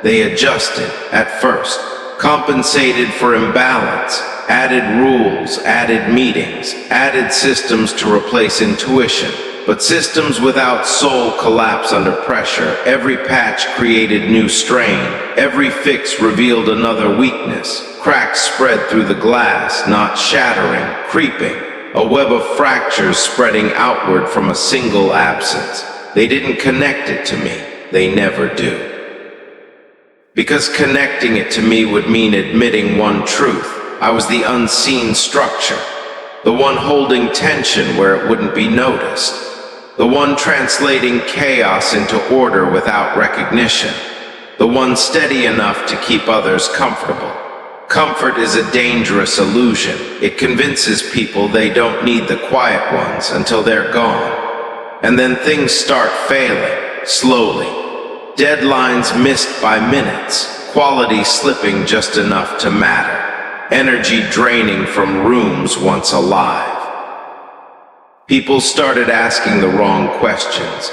They adjusted, at first, compensated for imbalance, added rules, added meetings, added systems to replace intuition. But systems without soul collapse under pressure. Every patch created new strain. Every fix revealed another weakness. Cracks spread through the glass, not shattering, creeping. A web of fractures spreading outward from a single absence. They didn't connect it to me. They never do. Because connecting it to me would mean admitting one truth. I was the unseen structure. The one holding tension where it wouldn't be noticed. The one translating chaos into order without recognition. The one steady enough to keep others comfortable. Comfort is a dangerous illusion. It convinces people they don't need the quiet ones until they're gone. And then things start failing, slowly. Deadlines missed by minutes. Quality slipping just enough to matter. Energy draining from rooms once alive. People started asking the wrong questions.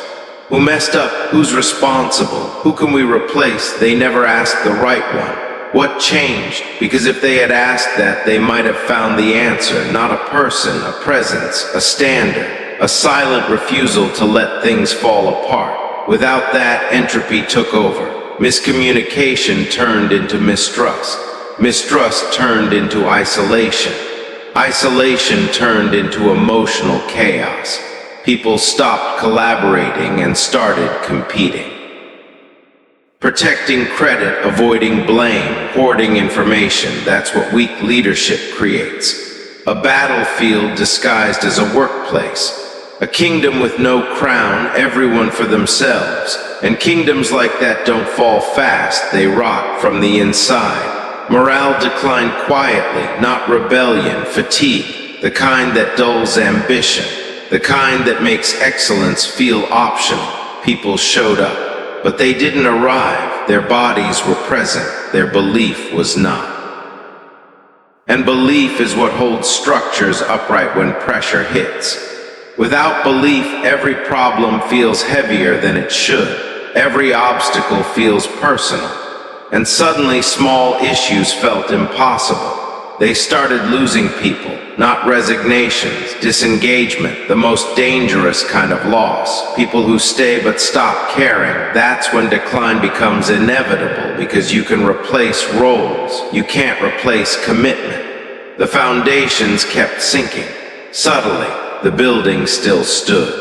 Who messed up? Who's responsible? Who can we replace? They never asked the right one. What changed? Because if they had asked that, they might have found the answer. Not a person, a presence, a standard, a silent refusal to let things fall apart. Without that, entropy took over. Miscommunication turned into mistrust. Mistrust turned into isolation. Isolation turned into emotional chaos. People stopped collaborating and started competing. Protecting credit, avoiding blame, hoarding information, that's what weak leadership creates. A battlefield disguised as a workplace. A kingdom with no crown, everyone for themselves. And kingdoms like that don't fall fast, they rot from the inside. Morale declined quietly, not rebellion, fatigue, the kind that dulls ambition, the kind that makes excellence feel optional. People showed up, but they didn't arrive. Their bodies were present, their belief was not. And belief is what holds structures upright when pressure hits. Without belief, every problem feels heavier than it should. Every obstacle feels personal. And suddenly small issues felt impossible. They started losing people, not resignations, disengagement, the most dangerous kind of loss. People who stay but stop caring. That's when decline becomes inevitable, because you can replace roles. You can't replace commitment. The foundations kept sinking. Subtly, the building still stood.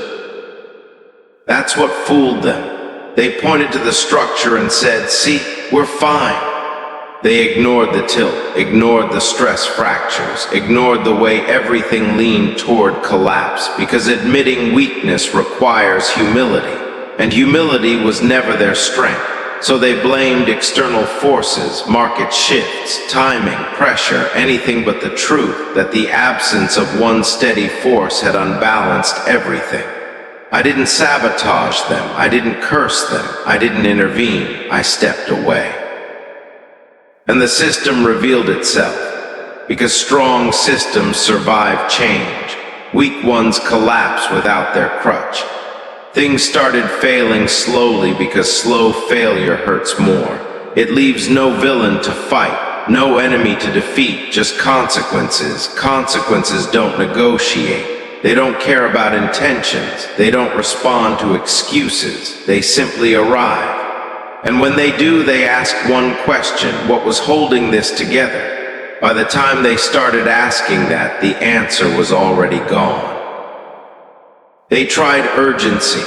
That's what fooled them. They pointed to the structure and said, "See, we're fine." They ignored the tilt, ignored the stress fractures, ignored the way everything leaned toward collapse, because admitting weakness requires humility, and humility was never their strength. So they blamed external forces, market shifts, timing, pressure, anything but the truth that the absence of one steady force had unbalanced everything. I didn't sabotage them, I didn't curse them, I didn't intervene, I stepped away. And the system revealed itself, because strong systems survive change. Weak ones collapse without their crutch. Things started failing slowly because slow failure hurts more. It leaves no villain to fight, no enemy to defeat, just consequences. Consequences don't negotiate. They don't care about intentions. They don't respond to excuses. They simply arrive. And when they do, they ask one question: what was holding this together? By the time they started asking that, the answer was already gone. They tried urgency,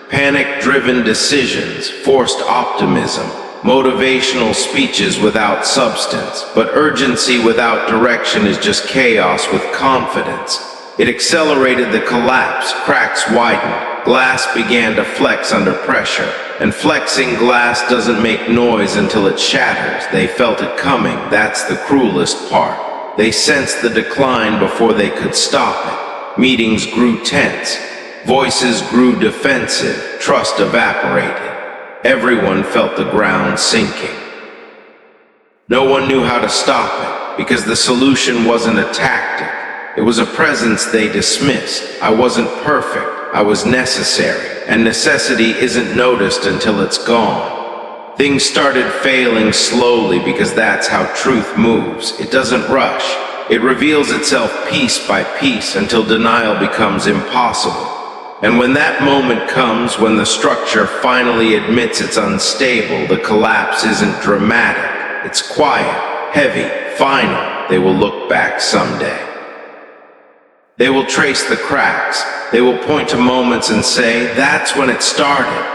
panic-driven decisions, forced optimism, motivational speeches without substance. But urgency without direction is just chaos with confidence. It accelerated the collapse, cracks widened, glass began to flex under pressure. And flexing glass doesn't make noise until it shatters. They felt it coming. That's the cruelest part. They sensed the decline before they could stop it. Meetings grew tense. Voices grew defensive. Trust evaporated. Everyone felt the ground sinking. No one knew how to stop it, because the solution wasn't a tactic. It was a presence they dismissed. I wasn't perfect. I was necessary. And necessity isn't noticed until it's gone. Things started failing slowly, because that's how truth moves. It doesn't rush. It reveals itself piece by piece until denial becomes impossible. And when that moment comes, when the structure finally admits it's unstable, the collapse isn't dramatic. It's quiet, heavy, final. They will look back someday. They will trace the cracks. They will point to moments and say, "That's when it started."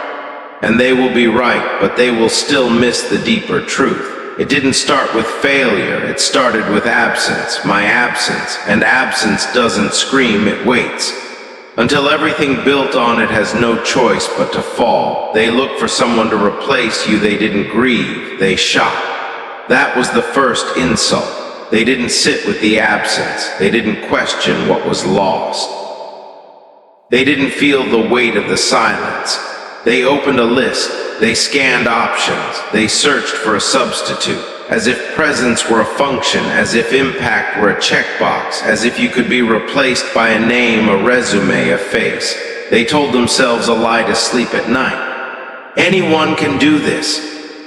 And they will be right, but they will still miss the deeper truth. It didn't start with failure. It started with absence, my absence. And absence doesn't scream, it waits. Until everything built on it has no choice but to fall. They look for someone to replace you. They didn't grieve, they shot. That was the first insult. They didn't sit with the absence. They didn't question what was lost. They didn't feel the weight of the silence. They opened a list. They scanned options. They searched for a substitute, as if presence were a function, as if impact were a checkbox, as if you could be replaced by a name, a resume, a face. They told themselves a lie to sleep at night. Anyone can do this.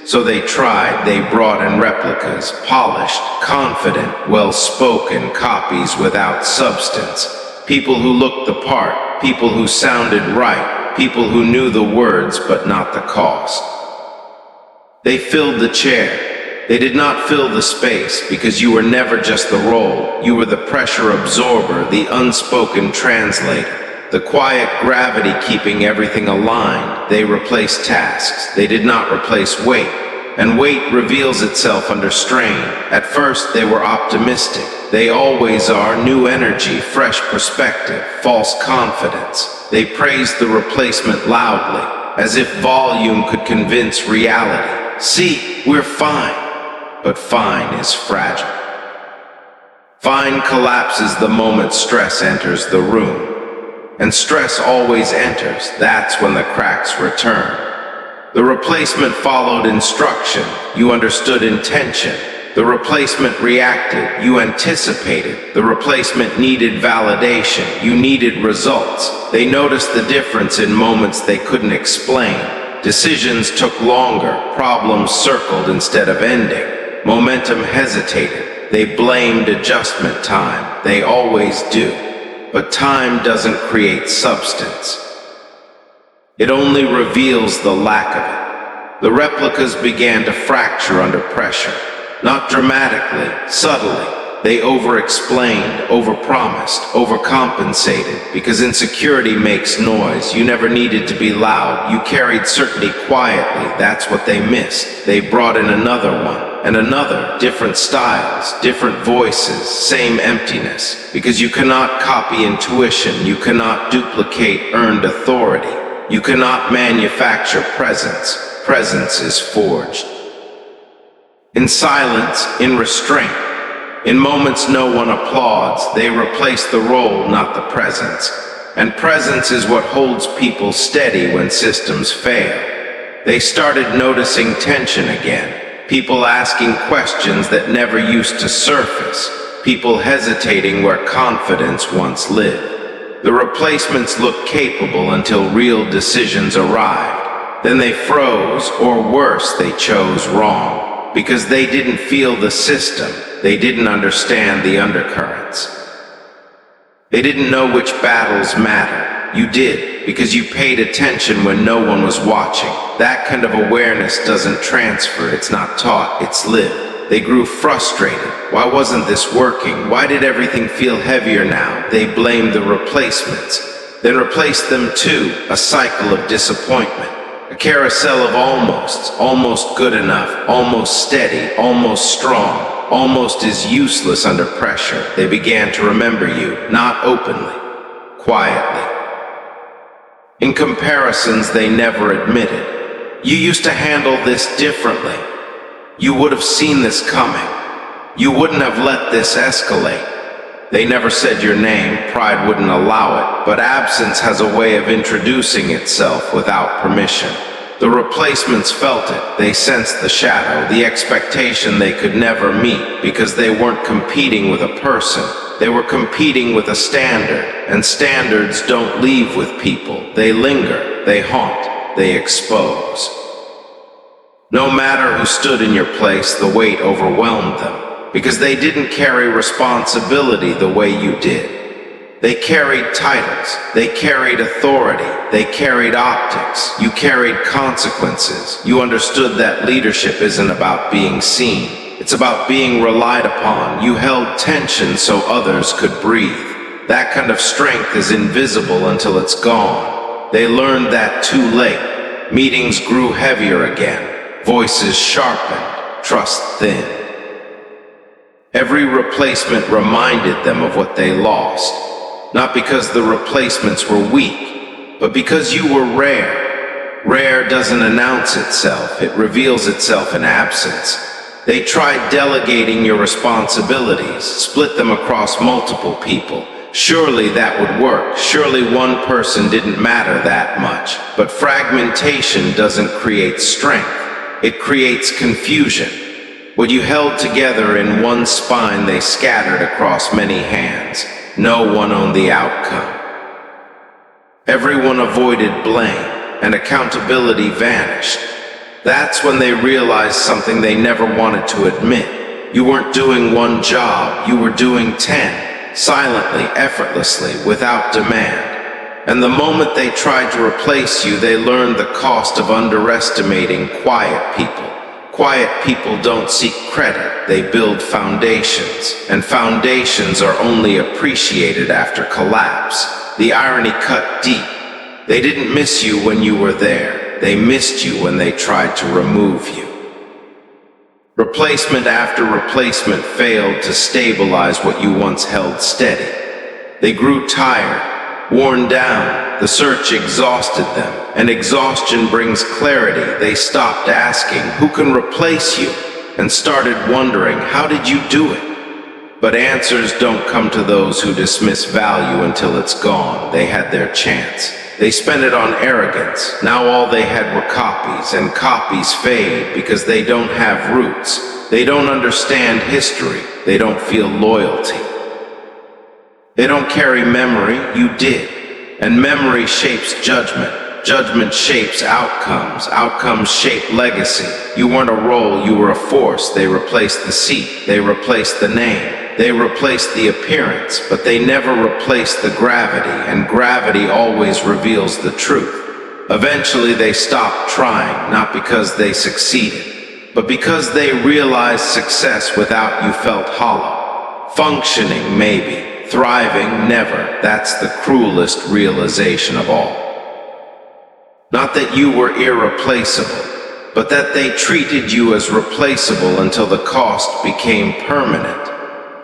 So they tried. They brought in replicas, polished, confident, well-spoken copies without substance. People who looked the part, people who sounded right, people who knew the words but not the cost. They filled the chair. They did not fill the space, because you were never just the role. You were the pressure absorber, the unspoken translator, the quiet gravity keeping everything aligned. They replaced tasks. They did not replace weight. And weight reveals itself under strain. At first, they were optimistic. They always are. New energy, fresh perspective, false confidence. They praised the replacement loudly, as if volume could convince reality. See, we're fine. But fine is fragile. Fine collapses the moment stress enters the room. And stress always enters. That's when the cracks return. The replacement followed instruction. You understood intention. The replacement reacted. You anticipated. The replacement needed validation. You needed results. They noticed the difference in moments they couldn't explain. Decisions took longer. Problems circled instead of ending. Momentum hesitated. They blamed adjustment time. They always do. But time doesn't create substance. It only reveals the lack of it. The replicas began to fracture under pressure. Not dramatically, subtly. They over-explained, over-promised, overcompensated, because insecurity makes noise. You never needed to be loud. You carried certainty quietly. That's what they missed. They brought in another one, and another, different styles, different voices, same emptiness. Because you cannot copy intuition. You cannot duplicate earned authority. You cannot manufacture presence. Presence is forged. In silence, in restraint, in moments no one applauds, they replace the role, not the presence. And presence is what holds people steady when systems fail. They started noticing tension again, people asking questions that never used to surface, people hesitating where confidence once lived. The replacements looked capable until real decisions arrived. Then they froze, or worse, they chose wrong. Because they didn't feel the system, they didn't understand the undercurrents. They didn't know which battles matter. You did, because you paid attention when no one was watching. That kind of awareness doesn't transfer, it's not taught, it's lived. They grew frustrated. Why wasn't this working? Why did everything feel heavier now? They blamed the replacements, then replaced them too, a cycle of disappointment. A carousel of almosts, almost good enough, almost steady, almost strong, almost is useless under pressure. They began to remember you, not openly, quietly. In comparisons they never admitted. You used to handle this differently. You would have seen this coming. You wouldn't have let this escalate. They never said your name, pride wouldn't allow it, but absence has a way of introducing itself without permission. The replacements felt it, they sensed the shadow, the expectation they could never meet, because they weren't competing with a person, they were competing with a standard, and standards don't leave with people, they linger, they haunt, they expose. No matter who stood in your place, the weight overwhelmed them. Because they didn't carry responsibility the way you did. They carried titles, they carried authority, they carried optics, you carried consequences. You understood that leadership isn't about being seen, it's about being relied upon. You held tension so others could breathe. That kind of strength is invisible until it's gone. They learned that too late. Meetings grew heavier again, voices sharpened, trust thinned. Every replacement reminded them of what they lost, not because the replacements were weak, but because you were rare. Rare doesn't announce itself, it reveals itself in absence. They tried delegating your responsibilities, split them across multiple people. Surely that would work, surely one person didn't matter that much. But fragmentation doesn't create strength, it creates confusion. What you held together in one spine, they scattered across many hands. No one owned the outcome. Everyone avoided blame, and accountability vanished. That's when they realized something they never wanted to admit. You weren't doing one job, you were doing 10, silently, effortlessly, without demand. And the moment they tried to replace you, they learned the cost of underestimating quiet people. Quiet people don't seek credit, they build foundations, and foundations are only appreciated after collapse. The irony cut deep. They didn't miss you when you were there, they missed you when they tried to remove you. Replacement after replacement failed to stabilize what you once held steady. They grew tired, worn down. The search exhausted them, and exhaustion brings clarity. They stopped asking, who can replace you? And started wondering, how did you do it? But answers don't come to those who dismiss value until it's gone. They had their chance. They spent it on arrogance. Now all they had were copies, and copies fade because they don't have roots. They don't understand history. They don't feel loyalty. They don't carry memory. You did. And memory shapes judgment. Judgment shapes outcomes. Outcomes shape legacy. You weren't a role, you were a force. They replaced the seat. They replaced the name. They replaced the appearance, but they never replaced the gravity, and gravity always reveals the truth. Eventually they stopped trying, not because they succeeded, but because they realized success without you felt hollow. Functioning, maybe. Thriving, never. That's the cruelest realization of all. Not that you were irreplaceable, but that they treated you as replaceable until the cost became permanent.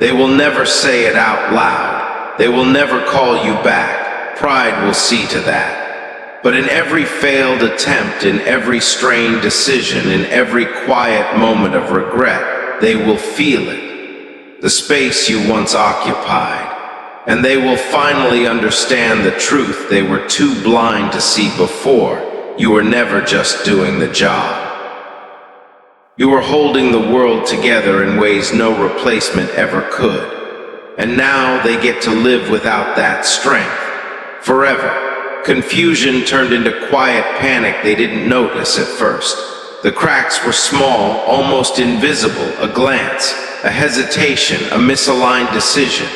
They will never say it out loud. They will never call you back. Pride will see to that. But in every failed attempt, in every strained decision, in every quiet moment of regret, they will feel it. The space you once occupied. And they will finally understand the truth they were too blind to see before. You were never just doing the job. You were holding the world together in ways no replacement ever could. And now they get to live without that strength. Forever. Confusion turned into quiet panic they didn't notice at first. The cracks were small, almost invisible, a glance, a hesitation, a misaligned decision.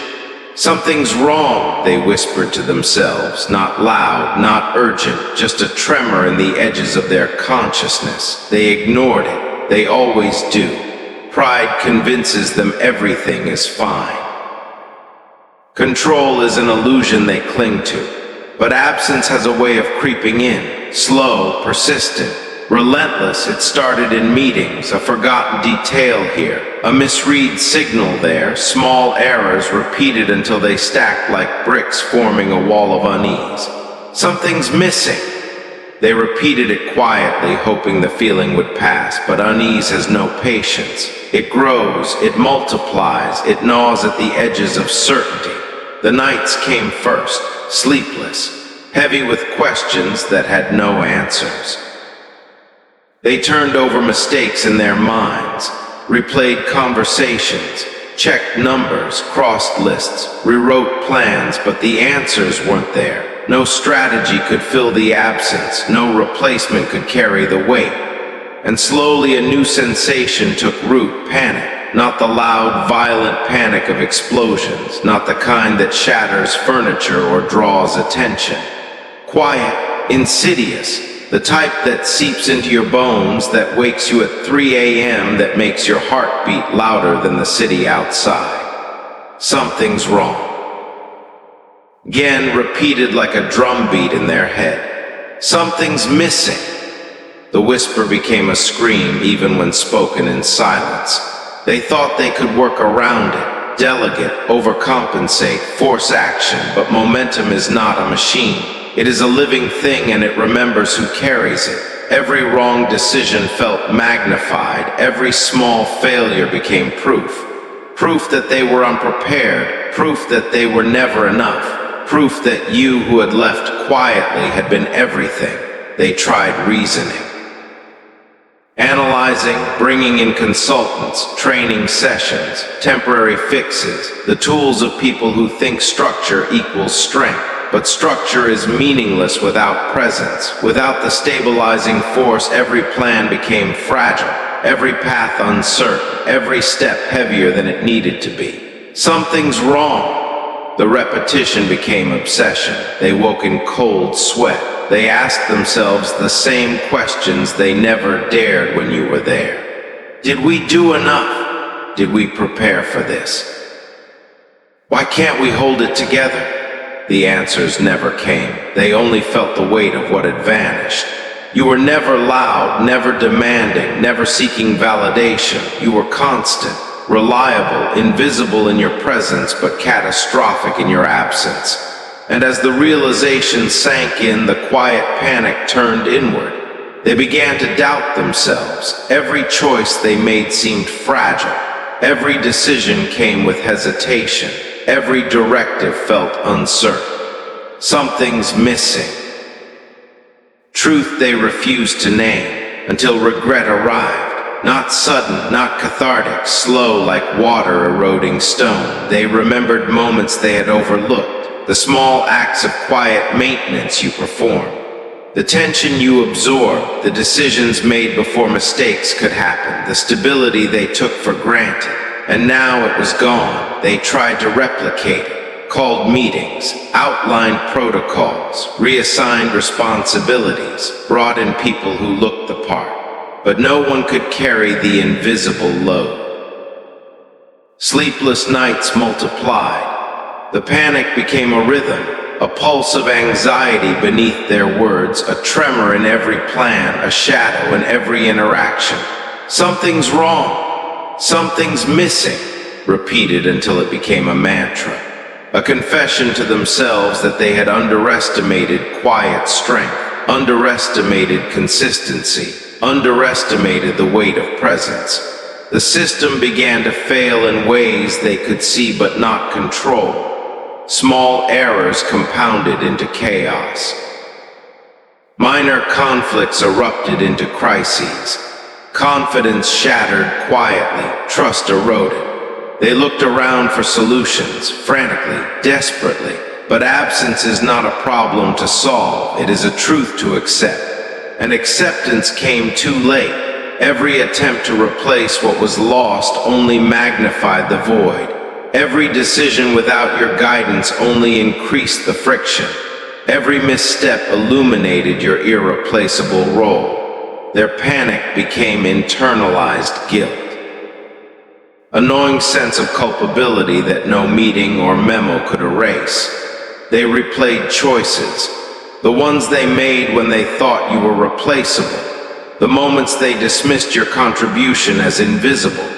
Something's wrong, they whispered to themselves, not loud, not urgent, just a tremor in the edges of their consciousness. They ignored it. They always do. Pride convinces them everything is fine. Control is an illusion they cling to, but absence has a way of creeping in, slow, persistent, relentless. It started in meetings, a forgotten detail here, a misread signal there, small errors repeated until they stacked like bricks, forming a wall of unease. Something's missing. They repeated it quietly, hoping the feeling would pass, but unease has no patience. It grows, it multiplies, it gnaws at the edges of certainty. The nights came first, sleepless, heavy with questions that had no answers. They turned over mistakes in their minds, replayed conversations, checked numbers, crossed lists, rewrote plans, but the answers weren't there. No strategy could fill the absence, no replacement could carry the weight. And slowly a new sensation took root, panic. Not the loud, violent panic of explosions, not the kind that shatters furniture or draws attention. Quiet, insidious. The type that seeps into your bones, that wakes you at 3 a.m., that makes your heart beat louder than the city outside. Something's wrong. Again, repeated like a drumbeat in their head. Something's missing. The whisper became a scream even when spoken in silence. They thought they could work around it, delegate, overcompensate, force action, but momentum is not a machine. It is a living thing, and it remembers who carries it. Every wrong decision felt magnified. Every small failure became proof. Proof that they were unprepared. Proof that they were never enough. Proof that you who had left quietly had been everything. They tried reasoning. Analyzing, bringing in consultants, training sessions, temporary fixes, the tools of people who think structure equals strength. But structure is meaningless without presence. Without the stabilizing force, every plan became fragile, every path uncertain, every step heavier than it needed to be. Something's wrong. The repetition became obsession. They woke in cold sweat. They asked themselves the same questions they never dared when you were there. Did we do enough? Did we prepare for this? Why can't we hold it together? The answers never came. They only felt the weight of what had vanished. You were never loud, never demanding, never seeking validation. You were constant, reliable, invisible in your presence, but catastrophic in your absence. And as the realization sank in, the quiet panic turned inward. They began to doubt themselves. Every choice they made seemed fragile. Every decision came with hesitation. Every directive felt uncertain. Something's missing. Truth they refused to name until regret arrived. Not sudden, not cathartic, slow like water eroding stone. They remembered moments they had overlooked, the small acts of quiet maintenance you performed, the tension you absorbed, the decisions made before mistakes could happen, the stability they took for granted. And now it was gone. They tried to replicate it, called meetings, outlined protocols, reassigned responsibilities, brought in people who looked the part. But no one could carry the invisible load. Sleepless nights multiplied. The panic became a rhythm, a pulse of anxiety beneath their words, a tremor in every plan, a shadow in every interaction. Something's wrong. Something's missing. Repeated until it became a mantra. A confession to themselves that they had underestimated quiet strength, underestimated consistency, underestimated the weight of presence. The system began to fail in ways they could see but not control. Small errors compounded into chaos. Minor conflicts erupted into crises. Confidence shattered quietly, trust eroded. They looked around for solutions, frantically, desperately. But absence is not a problem to solve, it is a truth to accept. And acceptance came too late. Every attempt to replace what was lost only magnified the void. Every decision without your guidance only increased the friction. Every misstep illuminated your irreplaceable role. Their panic became internalized guilt. A gnawing sense of culpability that no meeting or memo could erase. They replayed choices, the ones they made when they thought you were replaceable, the moments they dismissed your contribution as invisible,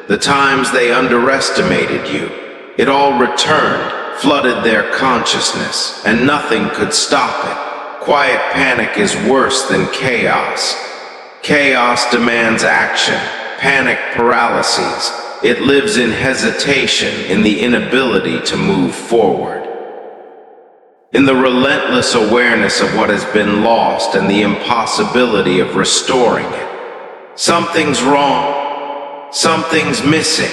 the times they underestimated you. It all returned, flooded their consciousness, and nothing could stop it. Quiet panic is worse than chaos. Chaos demands action, panic paralyses. It lives in hesitation, in the inability to move forward. In the relentless awareness of what has been lost and the impossibility of restoring it. Something's wrong. Something's missing.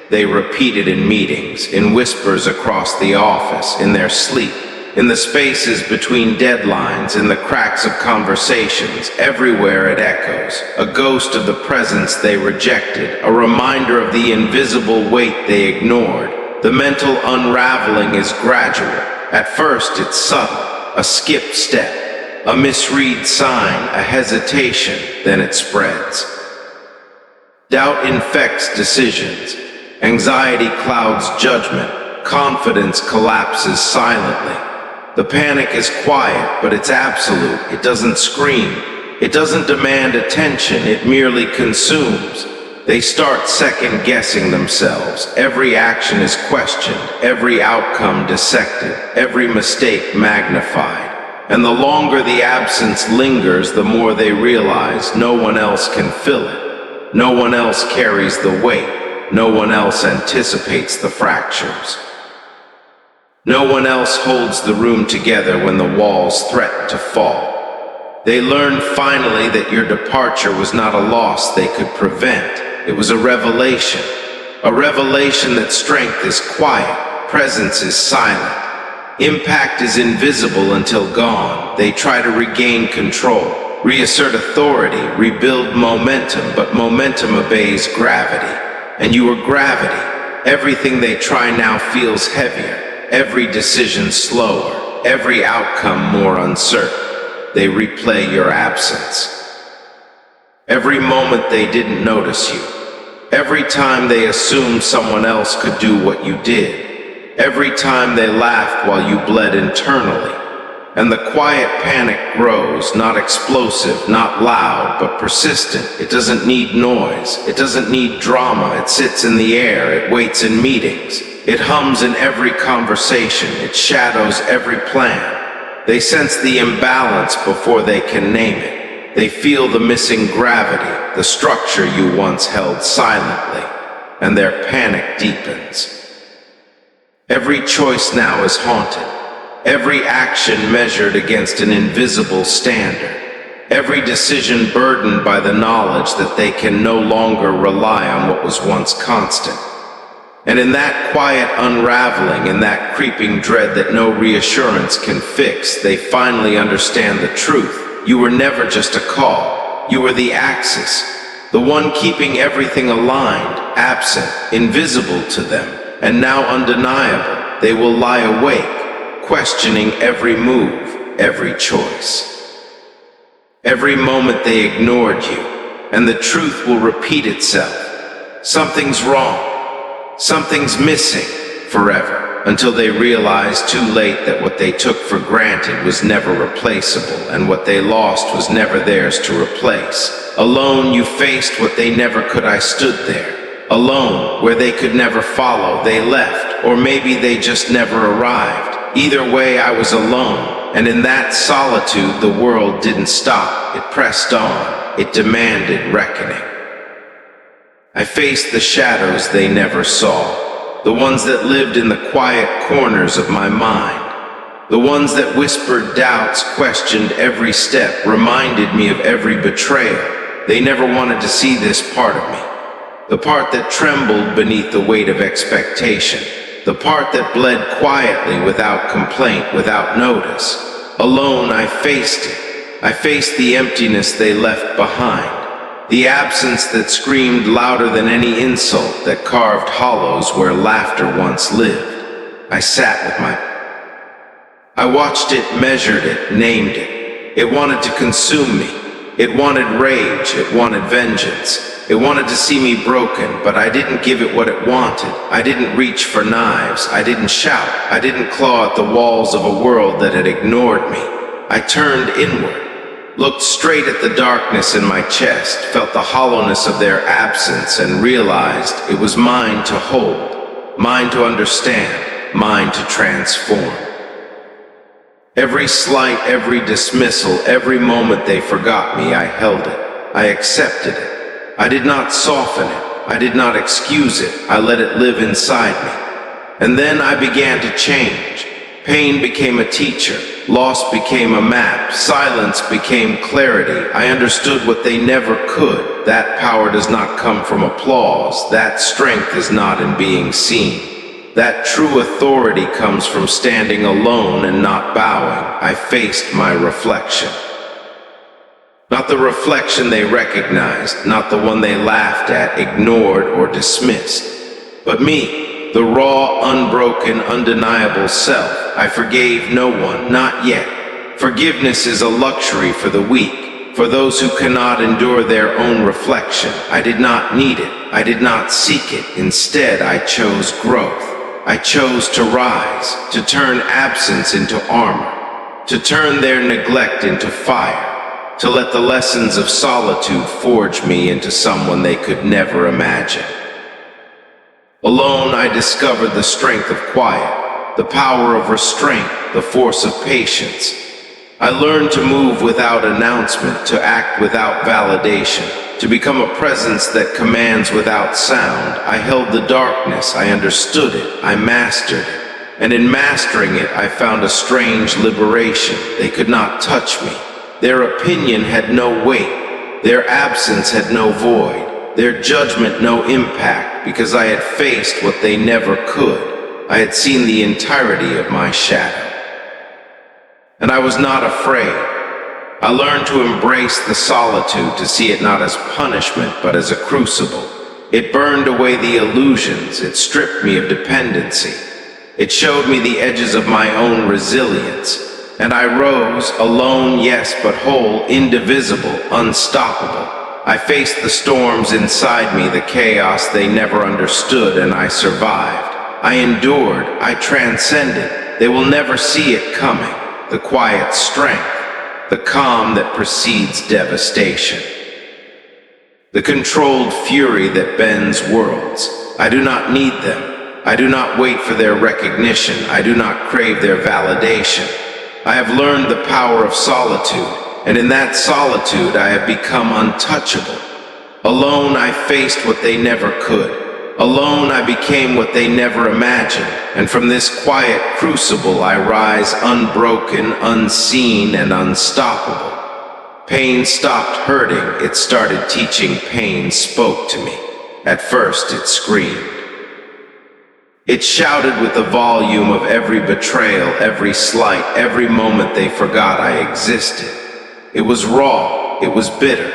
They repeated in meetings, in whispers across the office, in their sleep, in the spaces between deadlines, in the cracks of conversations. Everywhere it echoes, a ghost of the presence they rejected, a reminder of the invisible weight they ignored. The mental unraveling is gradual. At first it's subtle, a skipped step, a misread sign, a hesitation, then it spreads. Doubt infects decisions, anxiety clouds judgment, confidence collapses silently. The panic is quiet, but it's absolute. It doesn't scream, it doesn't demand attention, it merely consumes. They start second-guessing themselves. Every action is questioned, every outcome dissected, every mistake magnified. And the longer the absence lingers, the more they realize no one else can fill it. No one else carries the weight. No one else anticipates the fractures. No one else holds the room together when the walls threaten to fall. They learned finally that your departure was not a loss they could prevent. It was a revelation that strength is quiet, presence is silent, impact is invisible until gone. They try to regain control, reassert authority, rebuild momentum, but momentum obeys gravity. And you are gravity. Everything they try now feels heavier, every decision slower, every outcome more uncertain. They replay your absence. Every moment they didn't notice you. Every time they assumed someone else could do what you did. Every time they laughed while you bled internally. And the quiet panic grows, not explosive, not loud, but persistent. It doesn't need noise. It doesn't need drama. It sits in the air. It waits in meetings. It hums in every conversation. It shadows every plan. They sense the imbalance before they can name it. They feel the missing gravity, the structure you once held silently, and their panic deepens. Every choice now is haunted, every action measured against an invisible standard. every decision burdened by the knowledge that they can no longer rely on what was once constant. And in that quiet unraveling, in that creeping dread that no reassurance can fix, they finally understand the truth. You were never just a call. You were the axis, the one keeping everything aligned, absent, invisible to them, and now undeniable. They will lie awake, questioning every move, every choice. Every moment they ignored you, and the truth will repeat itself. Something's wrong. Something's missing forever, until they realize too late that what they took for granted was never replaceable, and what they lost was never theirs to replace. Alone you faced what they never could. I stood there. Alone, where they could never follow, they left, or maybe they just never arrived. Either way, I was alone, and in that solitude the world didn't stop. It pressed on. It demanded reckoning. I faced the shadows they never saw, the ones that lived in the quiet corners of my mind, the ones that whispered doubts, questioned every step, reminded me of every betrayal. They never wanted to see this part of me, the part that trembled beneath the weight of expectation, the part that bled quietly without complaint, without notice. Alone, I faced it. I faced the emptiness they left behind. The absence that screamed louder than any insult, that carved hollows where laughter once lived. I sat with I watched it, measured it, named it. It wanted to consume me. It wanted rage. It wanted vengeance. It wanted to see me broken, but I didn't give it what it wanted. I didn't reach for knives. I didn't shout. I didn't claw at the walls of a world that had ignored me. I turned inward. Looked straight at the darkness in my chest, felt the hollowness of their absence, and realized it was mine to hold, mine to understand, mine to transform. Every slight, every dismissal, every moment they forgot me, I held it. I accepted it. I did not soften it. I did not excuse it. I let it live inside me. And then I began to change. Pain became a teacher. Loss became a map. Silence became clarity. I understood what they never could. That power does not come from applause. That strength is not in being seen. That true authority comes from standing alone and not bowing. I faced my reflection. Not the reflection they recognized, not the one they laughed at, ignored, or dismissed, but me, the raw, unbroken, undeniable self. I forgave no one, not yet. Forgiveness is a luxury for the weak, for those who cannot endure their own reflection. I did not need it. I did not seek it. Instead, I chose growth. I chose to rise, to turn absence into armor, to turn their neglect into fire, to let the lessons of solitude forge me into someone they could never imagine. Alone, I discovered the strength of quiet, the power of restraint, the force of patience. I learned to move without announcement, to act without validation, to become a presence that commands without sound. I held the darkness, I understood it, I mastered it. And in mastering it, I found a strange liberation. They could not touch me. Their opinion had no weight. Their absence had no void. Their judgment no impact, because I had faced what they never could. I had seen the entirety of my shadow. And I was not afraid. I learned to embrace the solitude, to see it not as punishment, but as a crucible. It burned away the illusions. It stripped me of dependency. It showed me the edges of my own resilience. And I rose, alone, yes, but whole, indivisible, unstoppable. I faced the storms inside me, the chaos they never understood, and I survived. I endured, I transcended. They will never see it coming. The quiet strength, the calm that precedes devastation. The controlled fury that bends worlds. I do not need them. I do not wait for their recognition. I do not crave their validation. I have learned the power of solitude, and in that solitude I have become untouchable. Alone I faced what they never could. Alone I became what they never imagined, and from this quiet crucible I rise unbroken, unseen, and unstoppable. Pain stopped hurting, it started teaching. Pain spoke to me. At first it screamed. It shouted with the volume of every betrayal, every slight, every moment they forgot I existed. It was raw, it was bitter.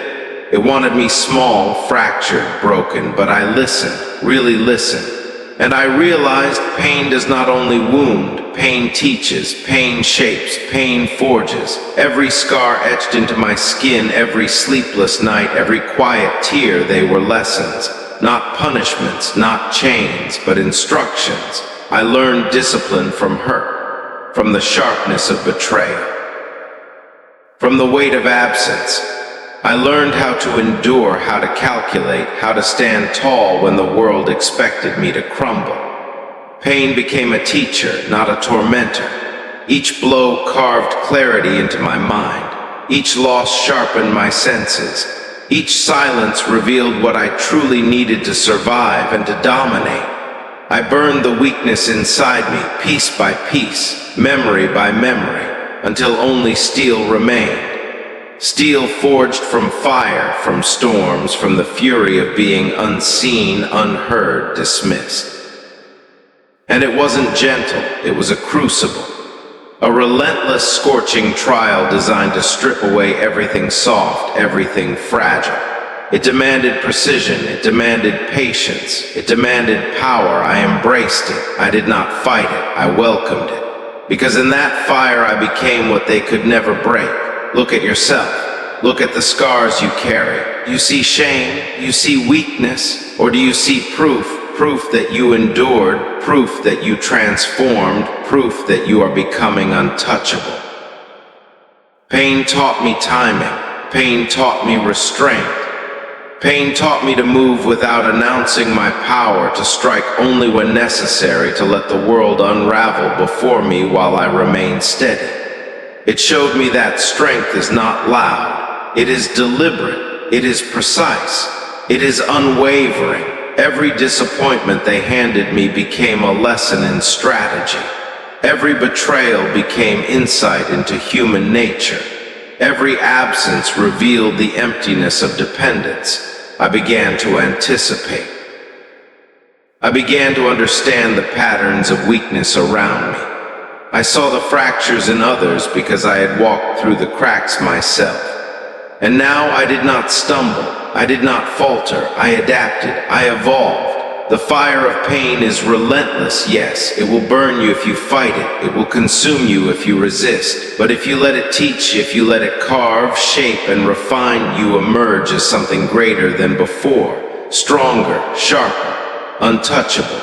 It wanted me small, fractured, broken, but I listened, really listened. And I realized pain does not only wound, pain teaches, pain shapes, pain forges. Every scar etched into my skin, every sleepless night, every quiet tear, they were lessons. Not punishments, not chains, but instructions. I learned discipline from her, from the sharpness of betrayal, from the weight of absence. I learned how to endure, how to calculate, how to stand tall when the world expected me to crumble. Pain became a teacher, not a tormentor. Each blow carved clarity into my mind. Each loss sharpened my senses. Each silence revealed what I truly needed to survive and to dominate. I burned the weakness inside me, piece by piece, memory by memory, until only steel remained. Steel forged from fire, from storms, from the fury of being unseen, unheard, dismissed. And it wasn't gentle, it was a crucible. A relentless, scorching trial designed to strip away everything soft, everything fragile. It demanded precision, it demanded patience, it demanded power. I embraced it. I did not fight it, I welcomed it. Because in that fire I became what they could never break. Look at yourself. Look at the scars you carry. Do you see shame? Do you see weakness? Or do you see proof? Proof that you endured, proof that you transformed, proof that you are becoming untouchable. Pain taught me timing. Pain taught me restraint. Pain taught me to move without announcing my power, to strike only when necessary, to let the world unravel before me while I remain steady. It showed me that strength is not loud. It is deliberate. It is precise. It is unwavering. Every disappointment they handed me became a lesson in strategy. Every betrayal became insight into human nature. Every absence revealed the emptiness of dependence. I began to anticipate. I began to understand the patterns of weakness around me. I saw the fractures in others because I had walked through the cracks myself. And now I did not stumble. I did not falter. I adapted. I evolved. The fire of pain is relentless, yes. It will burn you if you fight it. It will consume you if you resist. But if you let it teach, if you let it carve, shape, and refine, you emerge as something greater than before. Stronger, sharper, untouchable.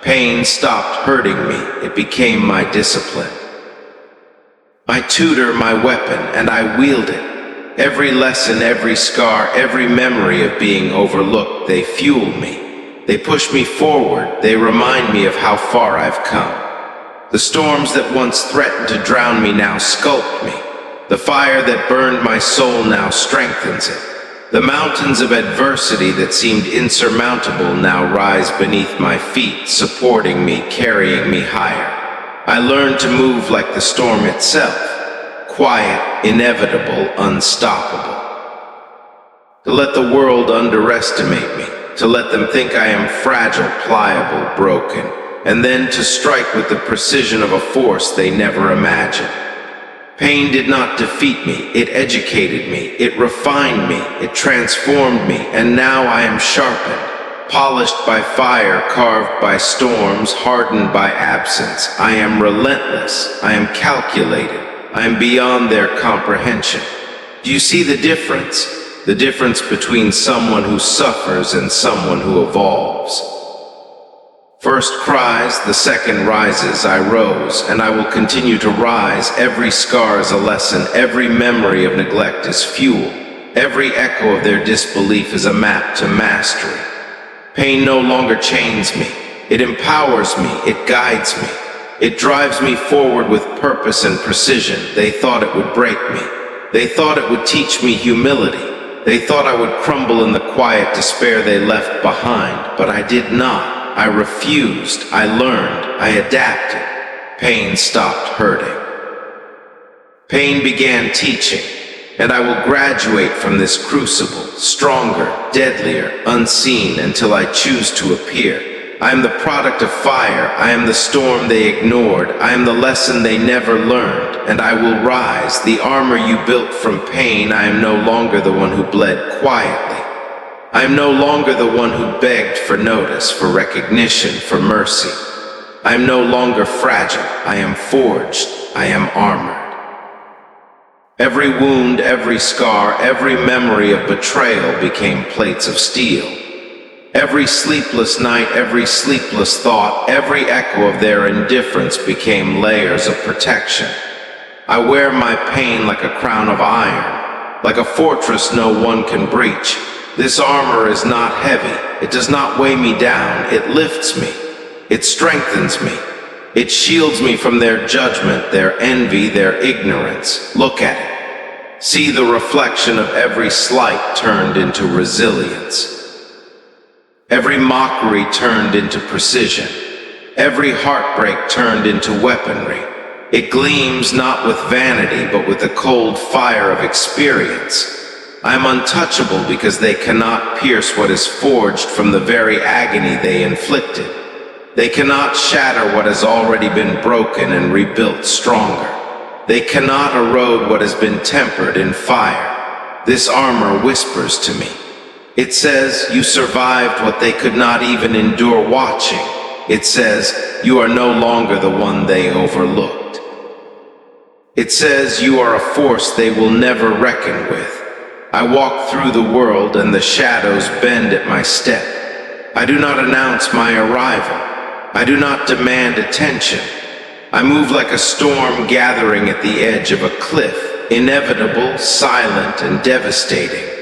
Pain stopped hurting me. It became my discipline. I tutor my weapon, and I wield it. Every lesson, every scar, every memory of being overlooked, they fuel me. They push me forward. They remind me of how far I've come. The storms that once threatened to drown me now sculpt me. The fire that burned my soul now strengthens it. The mountains of adversity that seemed insurmountable now rise beneath my feet, supporting me, carrying me higher. I learned to move like the storm itself. Quiet, inevitable, unstoppable. To let the world underestimate me, to let them think I am fragile, pliable, broken, and then to strike with the precision of a force they never imagined. Pain did not defeat me, it educated me, it refined me, it transformed me, and now I am sharpened, polished by fire, carved by storms, hardened by absence. I am relentless, I am calculated. I am beyond their comprehension. Do you see the difference? The difference between someone who suffers and someone who evolves. First cries, the second rises. I rose, and I will continue to rise. Every scar is a lesson. Every memory of neglect is fuel. Every echo of their disbelief is a map to mastery. Pain no longer chains me. It empowers me. It guides me. It drives me forward with purpose and precision. They thought it would break me. They thought it would teach me humility. They thought I would crumble in the quiet despair they left behind, but I did not. I refused. I learned. I adapted. Pain stopped hurting. Pain began teaching. And I will graduate from this crucible, stronger, deadlier, unseen, until I choose to appear. I am the product of fire, I am the storm they ignored, I am the lesson they never learned, and I will rise, the armor you built from pain. I am no longer the one who bled quietly. I am no longer the one who begged for notice, for recognition, for mercy. I am no longer fragile, I am forged, I am armored. Every wound, every scar, every memory of betrayal became plates of steel. Every sleepless night, every sleepless thought, every echo of their indifference became layers of protection. I wear my pain like a crown of iron, like a fortress no one can breach. This armor is not heavy, it does not weigh me down, it lifts me, it strengthens me, it shields me from their judgment, their envy, their ignorance. Look at it. See the reflection of every slight turned into resilience. Every mockery turned into precision. Every heartbreak turned into weaponry. It gleams not with vanity, but with the cold fire of experience. I am untouchable because they cannot pierce what is forged from the very agony they inflicted. They cannot shatter what has already been broken and rebuilt stronger. They cannot erode what has been tempered in fire. This armor whispers to me. It says, you survived what they could not even endure watching. It says, you are no longer the one they overlooked. It says, you are a force they will never reckon with. I walk through the world and the shadows bend at my step. I do not announce my arrival. I do not demand attention. I move like a storm gathering at the edge of a cliff, inevitable, silent, and devastating.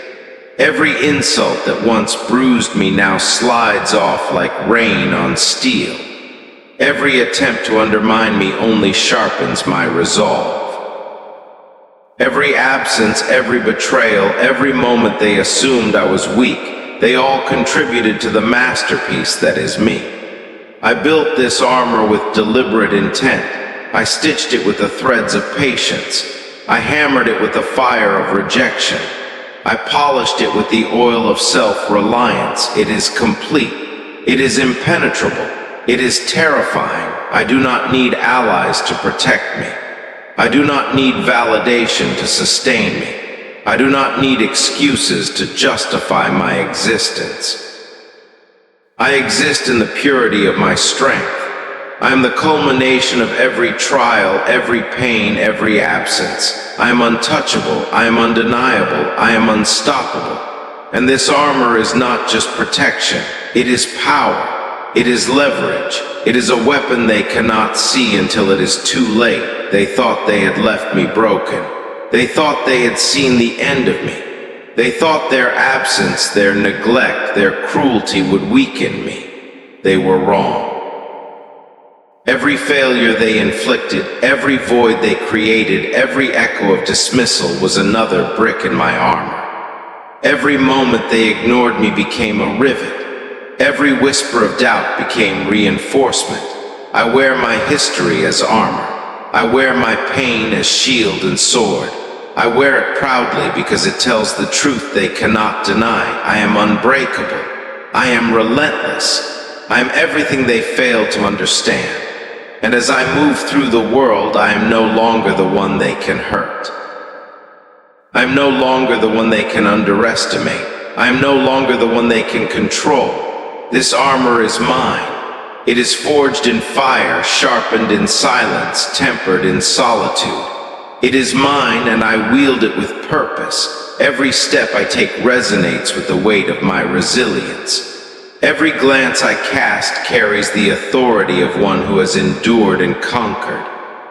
Every insult that once bruised me now slides off like rain on steel. Every attempt to undermine me only sharpens my resolve. Every absence, every betrayal, every moment they assumed I was weak, they all contributed to the masterpiece that is me. I built this armor with deliberate intent. I stitched it with the threads of patience. I hammered it with the fire of rejection. I polished it with the oil of self-reliance. It is complete. It is impenetrable. It is terrifying. I do not need allies to protect me. I do not need validation to sustain me. I do not need excuses to justify my existence. I exist in the purity of my strength. I am the culmination of every trial, every pain, every absence. I am untouchable, I am undeniable, I am unstoppable. And this armor is not just protection, it is power, it is leverage, it is a weapon they cannot see until it is too late. They thought they had left me broken. They thought they had seen the end of me. They thought their absence, their neglect, their cruelty would weaken me. They were wrong. Every failure they inflicted, every void they created, every echo of dismissal was another brick in my armor. Every moment they ignored me became a rivet. Every whisper of doubt became reinforcement. I wear my history as armor. I wear my pain as shield and sword. I wear it proudly because it tells the truth they cannot deny. I am unbreakable. I am relentless. I am everything they fail to understand. And as I move through the world, I am no longer the one they can hurt. I am no longer the one they can underestimate. I am no longer the one they can control. This armor is mine. It is forged in fire, sharpened in silence, tempered in solitude. It is mine, and I wield it with purpose. Every step I take resonates with the weight of my resilience. Every glance I cast carries the authority of one who has endured and conquered.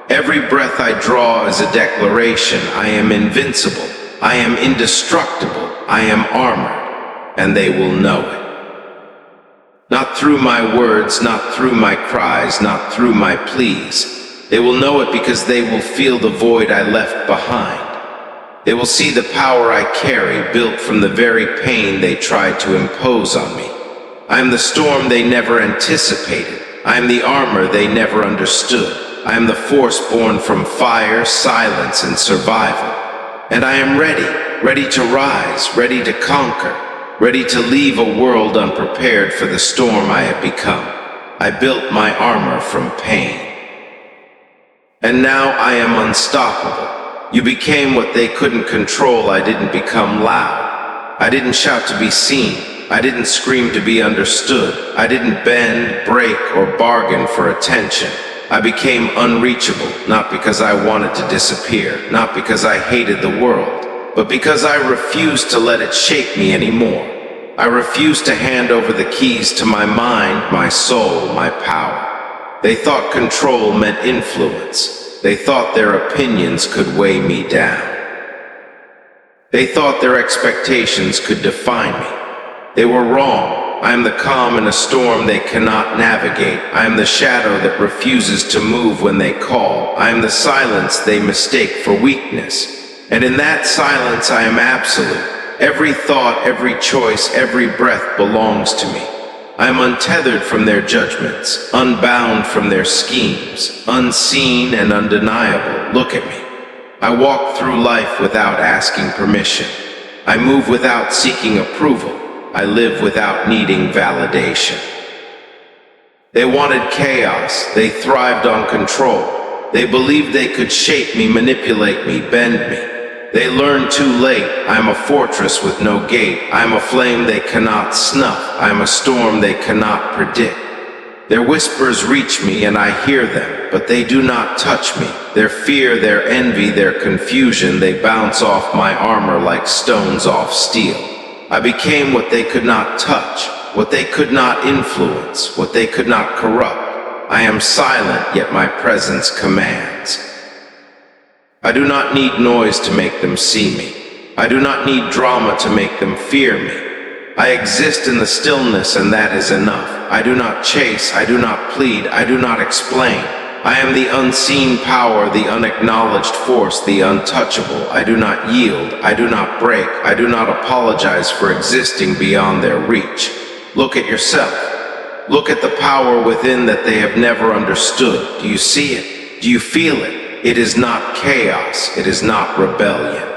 Every breath I draw is a declaration. I am invincible. I am indestructible. I am armored, and they will know it. Not through my words, not through my cries, not through my pleas. They will know it because they will feel the void I left behind. They will see the power I carry, built from the very pain they tried to impose on me. I am the storm they never anticipated. I am the armor they never understood. I am the force born from fire, silence, and survival. And I am ready to rise, ready to conquer, ready to leave a world unprepared for the storm I have become. I built my armor from pain. And now I am unstoppable. You became what they couldn't control. I didn't become loud. I didn't shout to be seen. I didn't scream to be understood. I didn't bend, break, or bargain for attention. I became unreachable, not because I wanted to disappear, not because I hated the world, but because I refused to let it shape me anymore. I refused to hand over the keys to my mind, my soul, my power. They thought control meant influence. They thought their opinions could weigh me down. They thought their expectations could define me. They were wrong. I am the calm in a storm they cannot navigate. I am the shadow that refuses to move when they call. I am the silence they mistake for weakness. And in that silence I am absolute. Every thought, every choice, every breath belongs to me. I am untethered from their judgments, unbound from their schemes, unseen and undeniable. Look at me. I walk through life without asking permission. I move without seeking approval. I live without needing validation. They wanted chaos. They thrived on control. They believed they could shape me, manipulate me, bend me. They learned too late. I am a fortress with no gate. I am a flame they cannot snuff. I am a storm they cannot predict. Their whispers reach me and I hear them, but they do not touch me. Their fear, their envy, their confusion, they bounce off my armor like stones off steel. I became what they could not touch, what they could not influence, what they could not corrupt. I am silent, yet my presence commands. I do not need noise to make them see me. I do not need drama to make them fear me. I exist in the stillness and that is enough. I do not chase, I do not plead, I do not explain. I am the unseen power, the unacknowledged force, the untouchable. I do not yield, I do not break, I do not apologize for existing beyond their reach. Look at yourself. Look at the power within that they have never understood. Do you see it? Do you feel it? It is not chaos. It is not rebellion.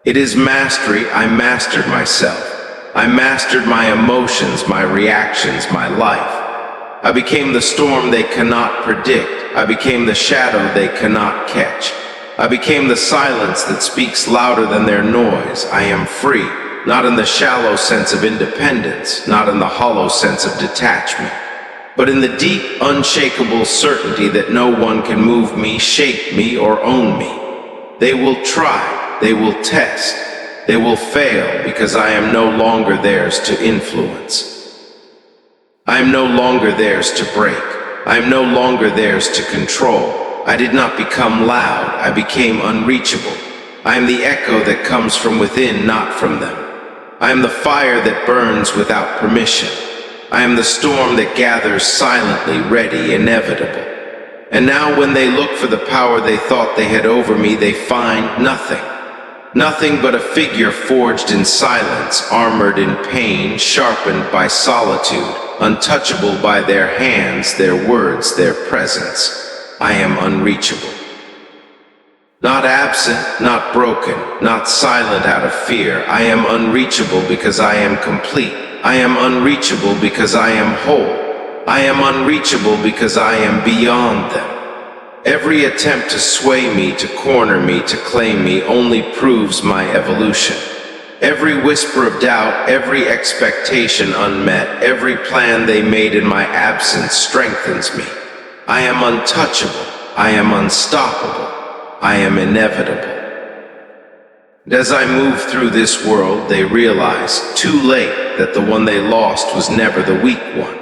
It is mastery. I mastered myself. I mastered my emotions, my reactions, my life. I became the storm they cannot predict. I became the shadow they cannot catch. I became the silence that speaks louder than their noise. I am free, not in the shallow sense of independence, not in the hollow sense of detachment, but in the deep, unshakable certainty that no one can move me, shape me, or own me. They will try, they will test, they will fail because I am no longer theirs to influence. I am no longer theirs to break. I am no longer theirs to control. I did not become loud, I became unreachable. I am the echo that comes from within, not from them. I am the fire that burns without permission. I am the storm that gathers silently, ready, inevitable. And now when they look for the power they thought they had over me, they find nothing. Nothing but a figure forged in silence, armored in pain, sharpened by solitude, untouchable by their hands, their words, their presence. I am unreachable. Not absent, not broken, not silent out of fear. I am unreachable because I am complete. I am unreachable because I am whole. I am unreachable because I am beyond them. Every attempt to sway me, to corner me, to claim me only proves my evolution. Every whisper of doubt, every expectation unmet, every plan they made in my absence strengthens me. I am untouchable. I am unstoppable. I am inevitable. And as I move through this world, they realize, too late, that the one they lost was never the weak one.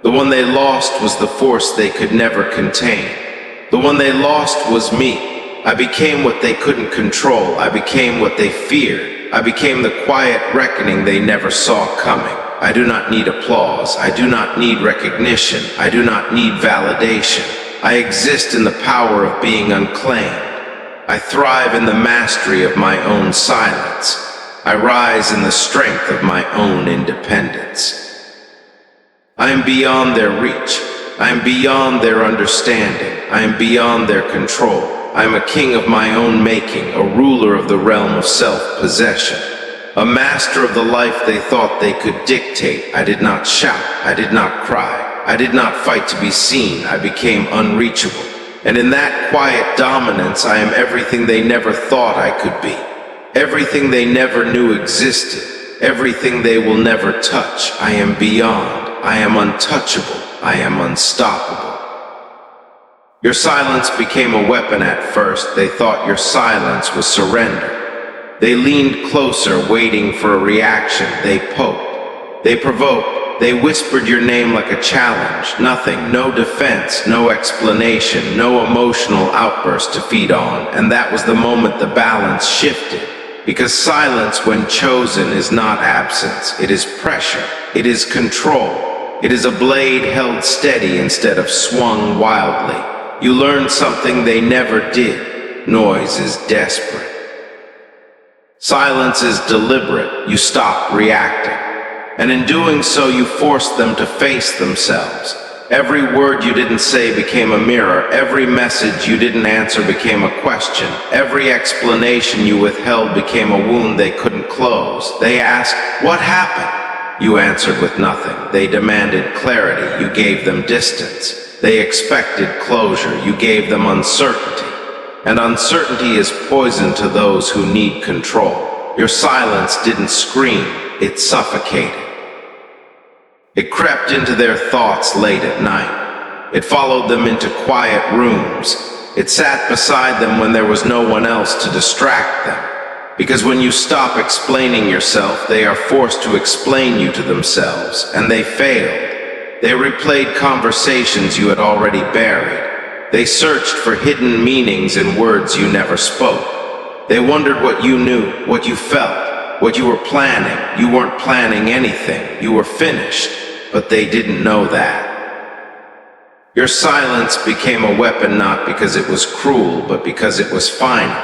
The one they lost was the force they could never contain. The one they lost was me. I became what they couldn't control. I became what they feared. I became the quiet reckoning they never saw coming. I do not need applause. I do not need recognition. I do not need validation. I exist in the power of being unclaimed. I thrive in the mastery of my own silence. I rise in the strength of my own independence. I am beyond their reach. I am beyond their understanding. I am beyond their control. I am a king of my own making, a ruler of the realm of self-possession. A master of the life they thought they could dictate. I did not shout, I did not cry, I did not fight to be seen. I became unreachable. And in that quiet dominance, I am everything they never thought I could be. Everything they never knew existed. Everything they will never touch. I am beyond. I am untouchable. I am unstoppable. Your silence became a weapon at first. They thought your silence was surrender. They leaned closer, waiting for a reaction. They poked. They provoked. They whispered your name like a challenge. Nothing, no defense, no explanation, no emotional outburst to feed on. And that was the moment the balance shifted. Because silence, when chosen, is not absence. It is pressure. It is control. It is a blade held steady instead of swung wildly. You learned something they never did. Noise is desperate. Silence is deliberate. You stop reacting. And in doing so, you force them to face themselves. Every word you didn't say became a mirror. Every message you didn't answer became a question. Every explanation you withheld became a wound they couldn't close. They asked, "What happened?" You answered with nothing. They demanded clarity. You gave them distance. They expected closure. You gave them uncertainty. And uncertainty is poison to those who need control. Your silence didn't scream. It suffocated. It crept into their thoughts late at night. It followed them into quiet rooms. It sat beside them when there was no one else to distract them. Because when you stop explaining yourself, they are forced to explain you to themselves, and they failed. They replayed conversations you had already buried. They searched for hidden meanings in words you never spoke. They wondered what you knew, what you felt, what you were planning. You weren't planning anything. You were finished, but they didn't know that. Your silence became a weapon not because it was cruel, but because it was final.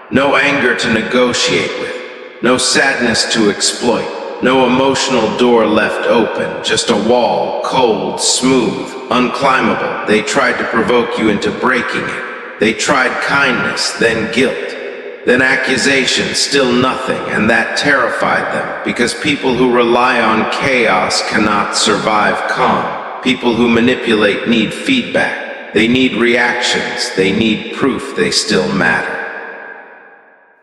No anger to negotiate with, no sadness to exploit, no emotional door left open, just a wall, cold, smooth, unclimbable. They tried to provoke you into breaking it. They tried kindness, then guilt, then accusation, still nothing, and that terrified them, because people who rely on chaos cannot survive calm. People who manipulate need feedback. They need reactions. They need proof they still matter.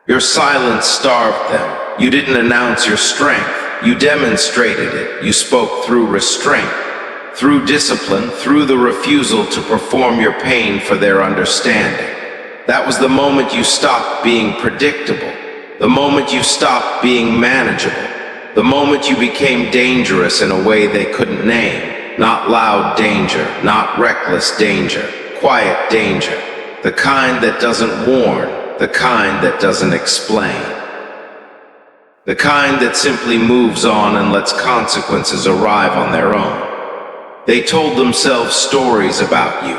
Your silence starved them. You didn't announce your strength. You demonstrated it. You spoke through restraint, through discipline, through the refusal to perform your pain for their understanding. That was the moment you stopped being predictable, the moment you stopped being manageable, the moment you became dangerous in a way they couldn't name. Not loud danger, not reckless danger, quiet danger, the kind that doesn't warn, the kind that doesn't explain. The kind that simply moves on and lets consequences arrive on their own. They told themselves stories about you,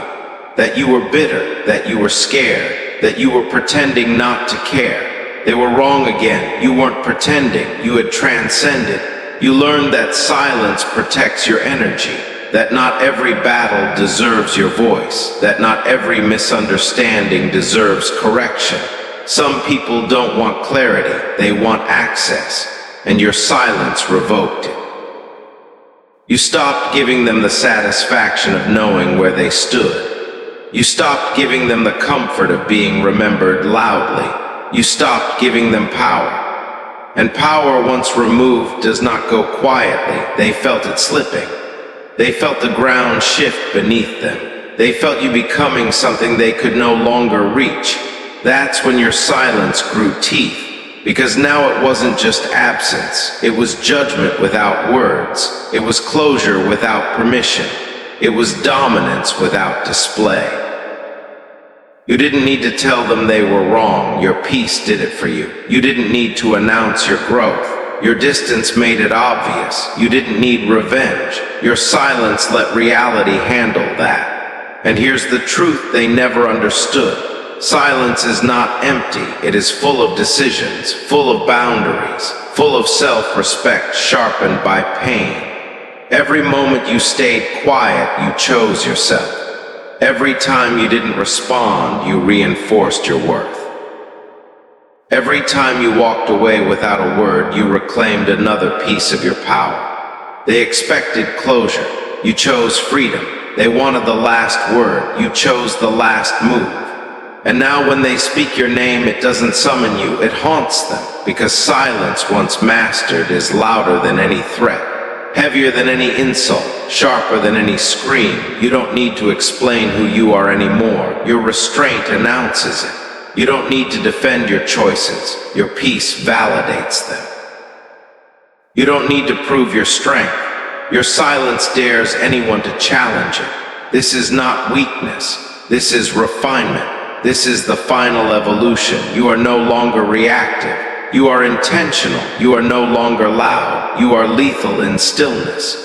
that you were bitter, that you were scared, that you were pretending not to care. They were wrong again. You weren't pretending. You had transcended. You learned that silence protects your energy, that not every battle deserves your voice, that not every misunderstanding deserves correction. Some people don't want clarity, they want access, and your silence revoked it. You stopped giving them the satisfaction of knowing where they stood. You stopped giving them the comfort of being remembered loudly. You stopped giving them power. And power, once removed, does not go quietly. They felt it slipping. They felt the ground shift beneath them. They felt you becoming something they could no longer reach. That's when your silence grew teeth, because now it wasn't just absence. It was judgment without words. It was closure without permission. It was dominance without display. You didn't need to tell them they were wrong. Your peace did it for you. You didn't need to announce your growth. Your distance made it obvious. You didn't need revenge. Your silence let reality handle that. And here's the truth they never understood. Silence is not empty. It is full of decisions, full of boundaries, full of self-respect sharpened by pain. Every moment you stayed quiet, you chose yourself. Every time you didn't respond, you reinforced your worth. Every time you walked away without a word, you reclaimed another piece of your power. They expected closure. You chose freedom. They wanted the last word. You chose the last move. And now when they speak your name, it doesn't summon you, it haunts them, because silence once mastered is louder than any threat, heavier than any insult, sharper than any scream. You don't need to explain who you are anymore. Your restraint announces it. You don't need to defend your choices. Your peace validates them. You don't need to prove your strength. Your silence dares anyone to challenge it. This is not weakness. This is refinement. This is the final evolution. You are no longer reactive. You are intentional. You are no longer loud. You are lethal in stillness.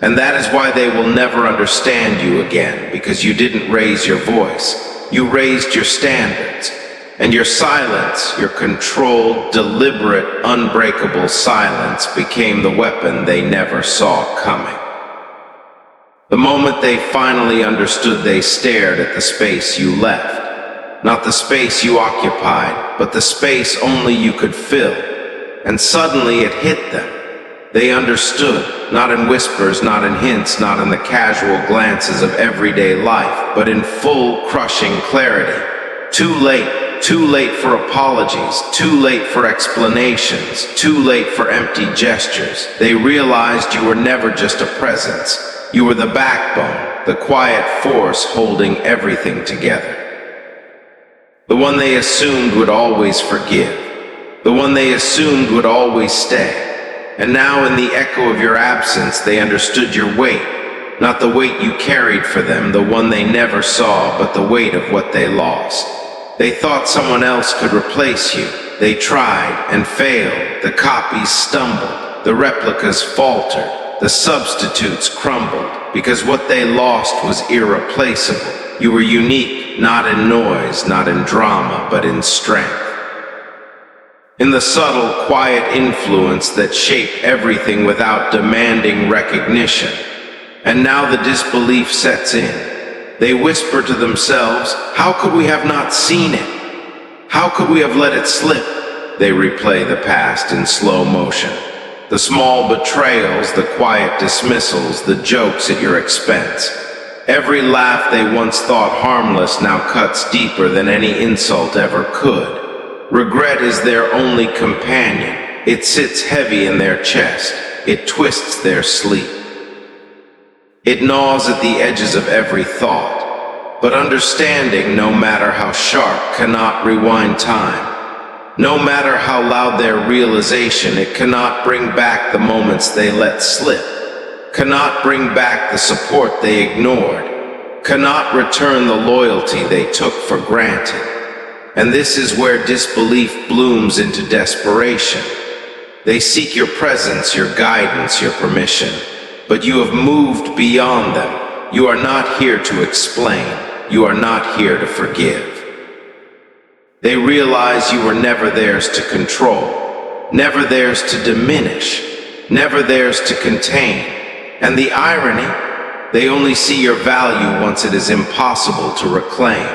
And that is why they will never understand you again, because you didn't raise your voice. You raised your standards. And your silence, your controlled, deliberate, unbreakable silence became the weapon they never saw coming. The moment they finally understood, they stared at the space you left. Not the space you occupied, but the space only you could fill. And suddenly it hit them. They understood, not in whispers, not in hints, not in the casual glances of everyday life, but in full, crushing clarity. Too late for apologies, too late for explanations, too late for empty gestures. They realized you were never just a presence. You were the backbone, the quiet force holding everything together. The one they assumed would always forgive. The one they assumed would always stay. And now in the echo of your absence, they understood your weight. Not the weight you carried for them, the one they never saw, but the weight of what they lost. They thought someone else could replace you. They tried and failed. The copies stumbled. The replicas faltered. The substitutes crumbled. Because what they lost was irreplaceable. You were unique, not in noise, not in drama, but in strength. In the subtle, quiet influence that shaped everything without demanding recognition. And now the disbelief sets in. They whisper to themselves, how could we have not seen it? How could we have let it slip? They replay the past in slow motion. The small betrayals, the quiet dismissals, the jokes at your expense. Every laugh they once thought harmless now cuts deeper than any insult ever could. Regret is their only companion. It sits heavy in their chest. It twists their sleep. It gnaws at the edges of every thought. But understanding, no matter how sharp, cannot rewind time. No matter how loud their realization, it cannot bring back the moments they let slip. Cannot bring back the support they ignored. Cannot return the loyalty they took for granted. And this is where disbelief blooms into desperation. They seek your presence, your guidance, your permission. But you have moved beyond them. You are not here to explain. You are not here to forgive. They realize you were never theirs to control, never theirs to diminish, never theirs to contain. And the irony, they only see your value once it is impossible to reclaim.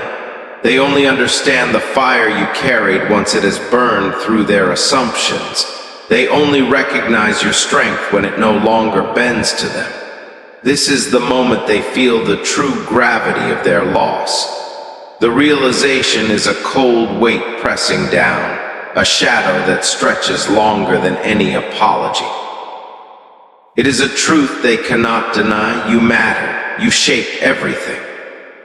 They only understand the fire you carried once it has burned through their assumptions. They only recognize your strength when it no longer bends to them. This is the moment they feel the true gravity of their loss. The realization is a cold weight pressing down, a shadow that stretches longer than any apology. It is a truth they cannot deny. You matter. You shaped everything.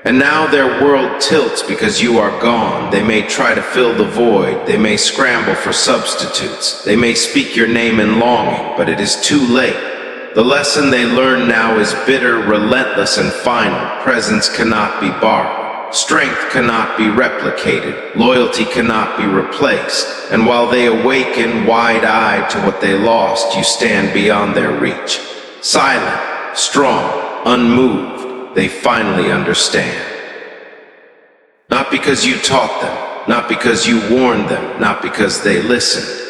And now their world tilts because you are gone. They may try to fill the void. They may scramble for substitutes. They may speak your name in longing, but it is too late. The lesson they learn now is bitter, relentless, and final. Presence cannot be borrowed. Strength cannot be replicated. Loyalty cannot be replaced. And while they awaken wide-eyed to what they lost, you stand beyond their reach. Silent, strong, unmoved, they finally understand. Not because you taught them, not because you warned them, not because they listened.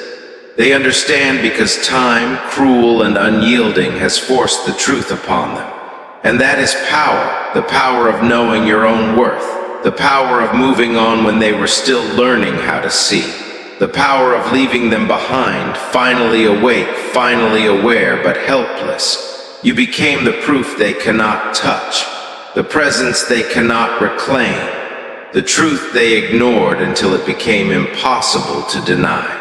They understand because time, cruel and unyielding, has forced the truth upon them. And that is power. the power of knowing your own worth, the power of moving on when they were still learning how to see, the power of leaving them behind, finally awake, finally aware, but helpless. You became the proof they cannot touch, the presence they cannot reclaim, the truth they ignored until it became impossible to deny.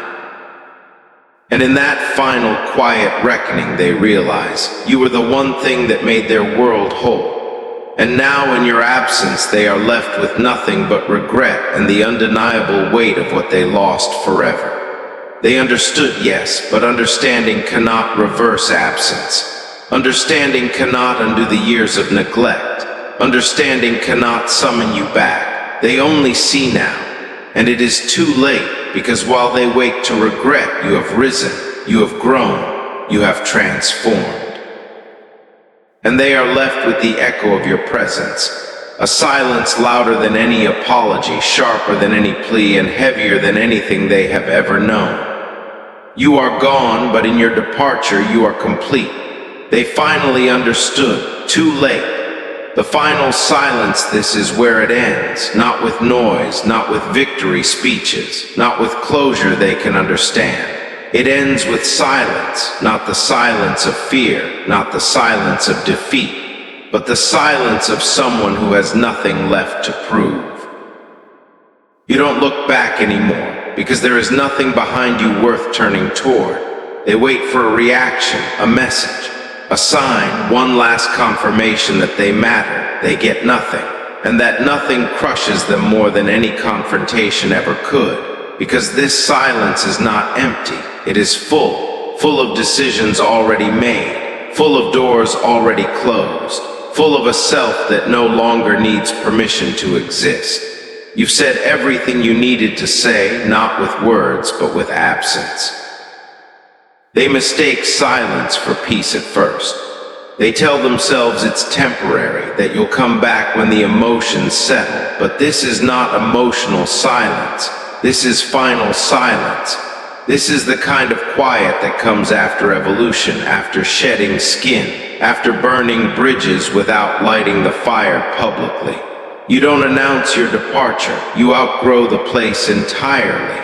And in that final quiet reckoning they realize you were the one thing that made their world whole. And now in your absence they are left with nothing but regret and the undeniable weight of what they lost forever. They understood, yes, but understanding cannot reverse absence. Understanding cannot undo the years of neglect. Understanding cannot summon you back. They only see now, and it is too late. Because while they wake to regret, you have risen, you have grown, you have transformed. And they are left with the echo of your presence, a silence louder than any apology, sharper than any plea, and heavier than anything they have ever known. You are gone, but in your departure you are complete. They finally understood, too late. The final silence, this is where it ends, not with noise, not with victory speeches, not with closure they can understand. It ends with silence, not the silence of fear, not the silence of defeat, but the silence of someone who has nothing left to prove. You don't look back anymore, because there is nothing behind you worth turning toward. They wait for a reaction, a message. A sign, one last confirmation that they matter, they get nothing, and that nothing crushes them more than any confrontation ever could, because this silence is not empty, it is full of decisions already made, full of doors already closed, full of a self that no longer needs permission to exist. You've said everything you needed to say, not with words, but with absence. They mistake silence for peace at first. They tell themselves it's temporary, that you'll come back when the emotions settle. But this is not emotional silence. This is final silence. This is the kind of quiet that comes after evolution, after shedding skin, after burning bridges without lighting the fire publicly. You don't announce your departure. You outgrow the place entirely.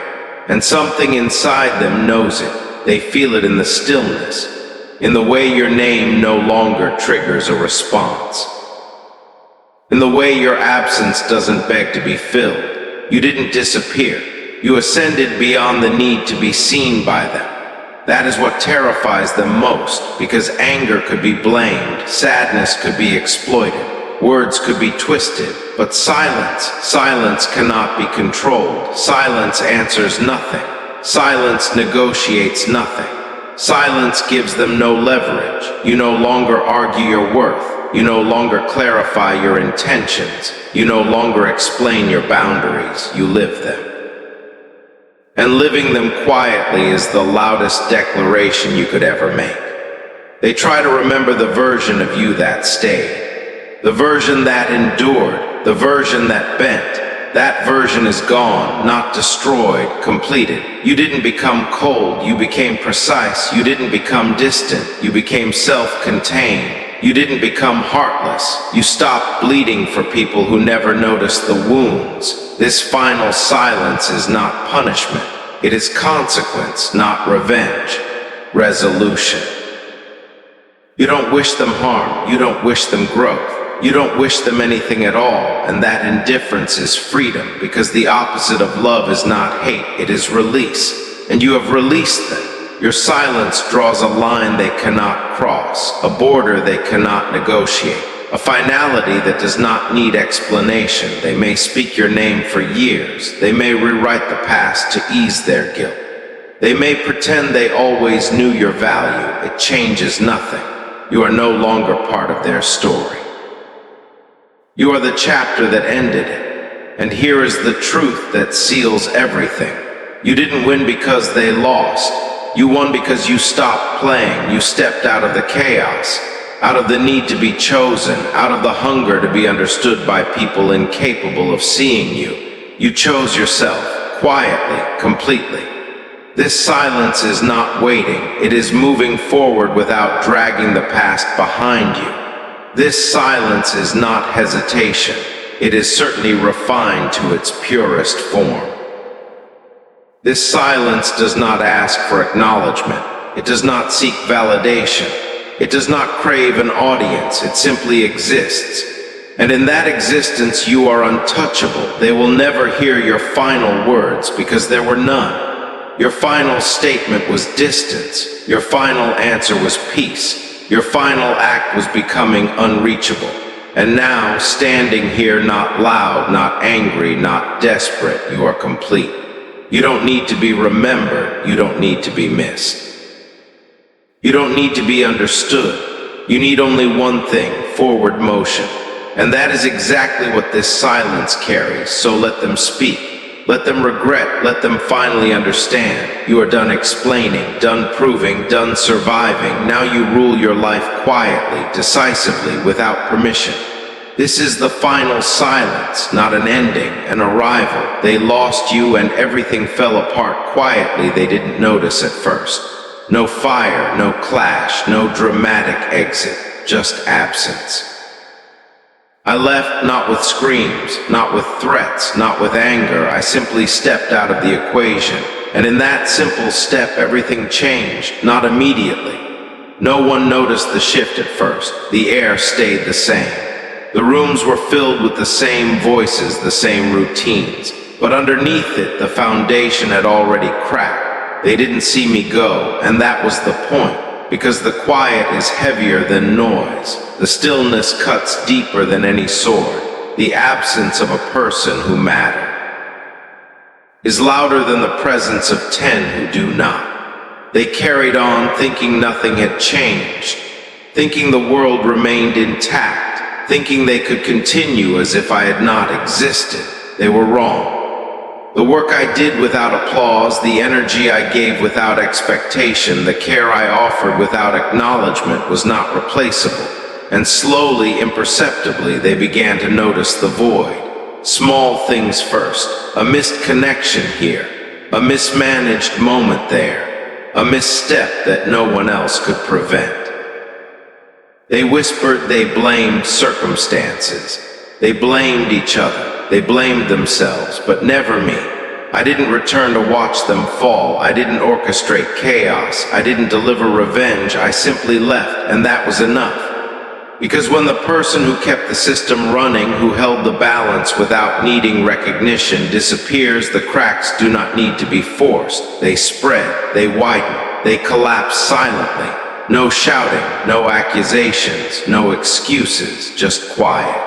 And something inside them knows it. They feel it in the stillness, in the way your name no longer triggers a response, in the way your absence doesn't beg to be filled. You didn't disappear. You ascended beyond the need to be seen by them. That is what terrifies them most, because anger could be blamed, sadness could be exploited, words could be twisted, but silence cannot be controlled. Silence answers nothing. Silence negotiates nothing. Silence gives them no leverage. You no longer argue your worth. You no longer clarify your intentions. You no longer explain your boundaries. You live them. And living them quietly is the loudest declaration you could ever make. They try to remember the version of you that stayed, the version that endured, the version that bent. That version is gone, not destroyed, completed. You didn't become cold, you became precise. You didn't become distant, you became self-contained. You didn't become heartless. You stopped bleeding for people who never noticed the wounds. This final silence is not punishment. It is consequence, not revenge. Resolution. You don't wish them harm, you don't wish them growth. You don't wish them anything at all, and that indifference is freedom, because the opposite of love is not hate, it is release. And you have released them. Your silence draws a line they cannot cross, a border they cannot negotiate, a finality that does not need explanation. They may speak your name for years. They may rewrite the past to ease their guilt. They may pretend they always knew your value. It changes nothing. You are no longer part of their story. You are the chapter that ended it, and here is the truth that seals everything. You didn't win because they lost. You won because you stopped playing. You stepped out of the chaos, out of the need to be chosen, out of the hunger to be understood by people incapable of seeing you. You chose yourself, quietly, completely. This silence is not waiting. It is moving forward without dragging the past behind you. This silence is not hesitation. It is certainly refined to its purest form. This silence does not ask for acknowledgement. It does not seek validation. It does not crave an audience. It simply exists. And in that existence, you are untouchable. They will never hear your final words because there were none. Your final statement was distance. Your final answer was peace. Your final act was becoming unreachable. And now, standing here, not loud, not angry, not desperate, you are complete. You don't need to be remembered. You don't need to be missed. You don't need to be understood. You need only one thing: forward motion. And that is exactly what this silence carries. So let them speak. Let them regret. Let them finally understand. You are done explaining, done proving, done surviving. Now you rule your life quietly, decisively, without permission. This is the final silence, not an ending, an arrival. They lost you and everything fell apart quietly. They didn't notice at first. No fire, no clash, no dramatic exit, just absence. I left not with screams, not with threats, not with anger. I simply stepped out of the equation. And in that simple step, everything changed, not immediately. No one noticed the shift at first. The air stayed the same. The rooms were filled with the same voices, the same routines. But underneath it, the foundation had already cracked. They didn't see me go, and that was the point. Because the quiet is heavier than noise. The stillness cuts deeper than any sword. The absence of a person who mattered is louder than the presence of 10 who do not. They carried on thinking nothing had changed, thinking the world remained intact, thinking they could continue as if I had not existed. They were wrong. The work I did without applause, the energy I gave without expectation, the care I offered without acknowledgement was not replaceable. And slowly, imperceptibly, they began to notice the void. Small things first, a missed connection here, a mismanaged moment there, a misstep that no one else could prevent. They whispered, they blamed circumstances. They blamed each other. They blamed themselves, but never me. I didn't return to watch them fall. I didn't orchestrate chaos. I didn't deliver revenge. I simply left, and that was enough. Because when the person who kept the system running, who held the balance without needing recognition, disappears, the cracks do not need to be forced. They spread, they widen, they collapse silently. No shouting, no accusations, no excuses, just quiet.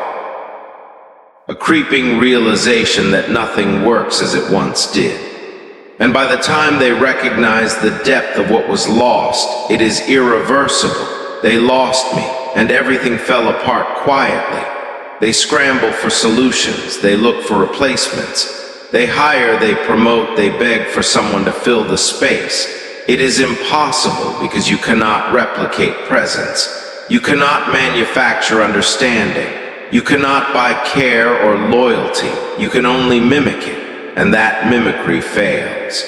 A creeping realization that nothing works as it once did. And by the time they recognize the depth of what was lost, it is irreversible. They lost me, and everything fell apart quietly. They scramble for solutions. They look for replacements. They hire, they promote, they beg for someone to fill the space. It is impossible because you cannot replicate presence. You cannot manufacture understanding. You cannot buy care or loyalty. You can only mimic it, and that mimicry fails.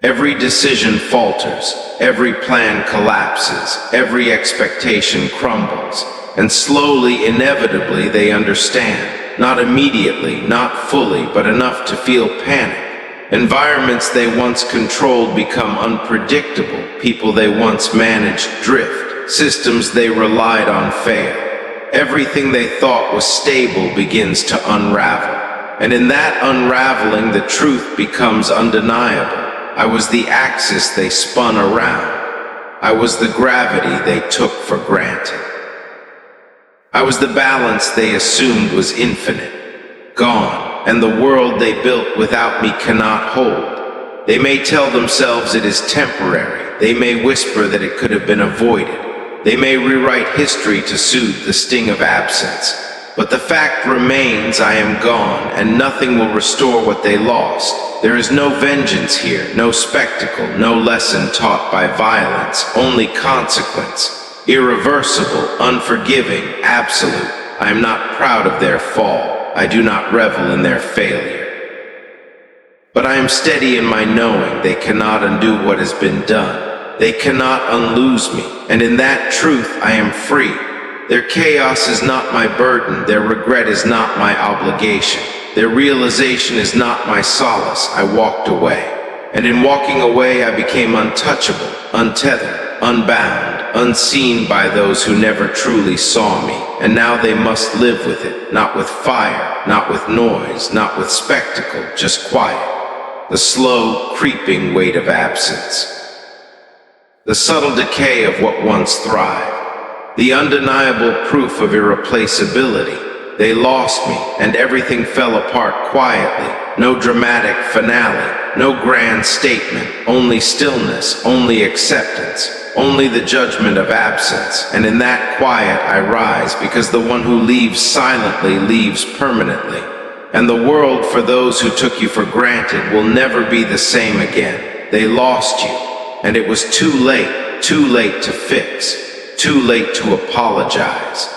Every decision falters, every plan collapses, every expectation crumbles, and slowly, inevitably, they understand. Not immediately, not fully, but enough to feel panic. Environments they once controlled become unpredictable. People they once managed drift. Systems they relied on fail. Everything they thought was stable begins to unravel. And in that unraveling, the truth becomes undeniable. I was the axis they spun around. I was the gravity they took for granted. I was the balance they assumed was infinite. Gone, and the world they built without me cannot hold. They may tell themselves it is temporary. They may whisper that it could have been avoided. They may rewrite history to soothe the sting of absence. But the fact remains, I am gone, and nothing will restore what they lost. There is no vengeance here, no spectacle, no lesson taught by violence, only consequence. Irreversible, unforgiving, absolute. I am not proud of their fall. I do not revel in their failure. But I am steady in my knowing they cannot undo what has been done. They cannot unloose me, and in that truth I am free. Their chaos is not my burden, their regret is not my obligation. Their realization is not my solace. I walked away. And in walking away, I became untouchable, untethered, unbound, unseen by those who never truly saw me. And now they must live with it, not with fire, not with noise, not with spectacle, just quiet. The slow, creeping weight of absence. The subtle decay of what once thrived. The undeniable proof of irreplaceability. They lost me, and everything fell apart quietly. No dramatic finale, no grand statement, only stillness, only acceptance, only the judgment of absence. And in that quiet I rise, because the one who leaves silently leaves permanently. And the world, for those who took you for granted, will never be the same again. They lost you, and it was too late to fix, too late to apologize.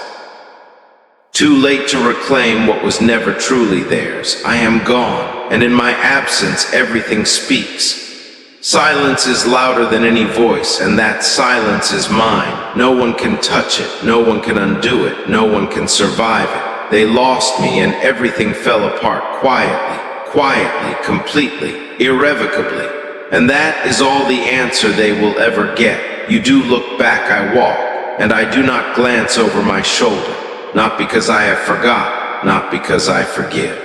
Too late to reclaim what was never truly theirs. I am gone, and in my absence everything speaks. Silence is louder than any voice, and that silence is mine. No one can touch it, no one can undo it, no one can survive it. They lost me, and everything fell apart quietly, completely, irrevocably. And that is all the answer they will ever get. You do look back, I walk, and I do not glance over my shoulder. Not because I have forgot, not because I forgive.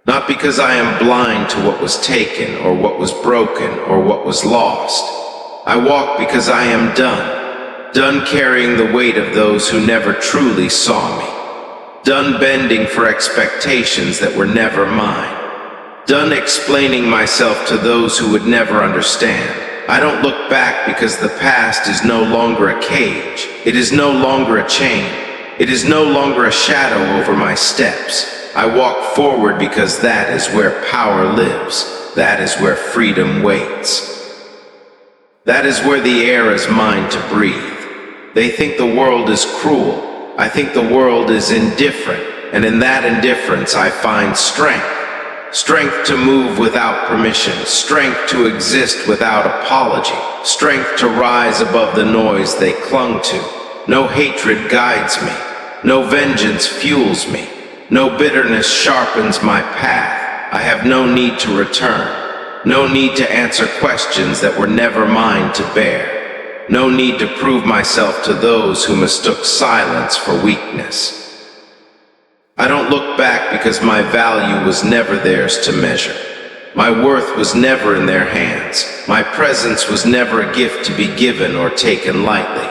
Not because I am blind to what was taken, or what was broken, or what was lost. I walk because I am done carrying the weight of those who never truly saw me. Done bending for expectations that were never mine. Done explaining myself to those who would never understand. I don't look back because the past is no longer a cage. It is no longer a chain. It is no longer a shadow over my steps. I walk forward because that is where power lives. That is where freedom waits. That is where the air is mine to breathe. They think the world is cruel. I think the world is indifferent. And in that indifference I find strength. Strength to move without permission. Strength to exist without apology. Strength to rise above the noise they clung to. No hatred guides me. No vengeance fuels me. No bitterness sharpens my path. I have no need to return. No need to answer questions that were never mine to bear. No need to prove myself to those who mistook silence for weakness. I don't look back because my value was never theirs to measure. My worth was never in their hands. My presence was never a gift to be given or taken lightly.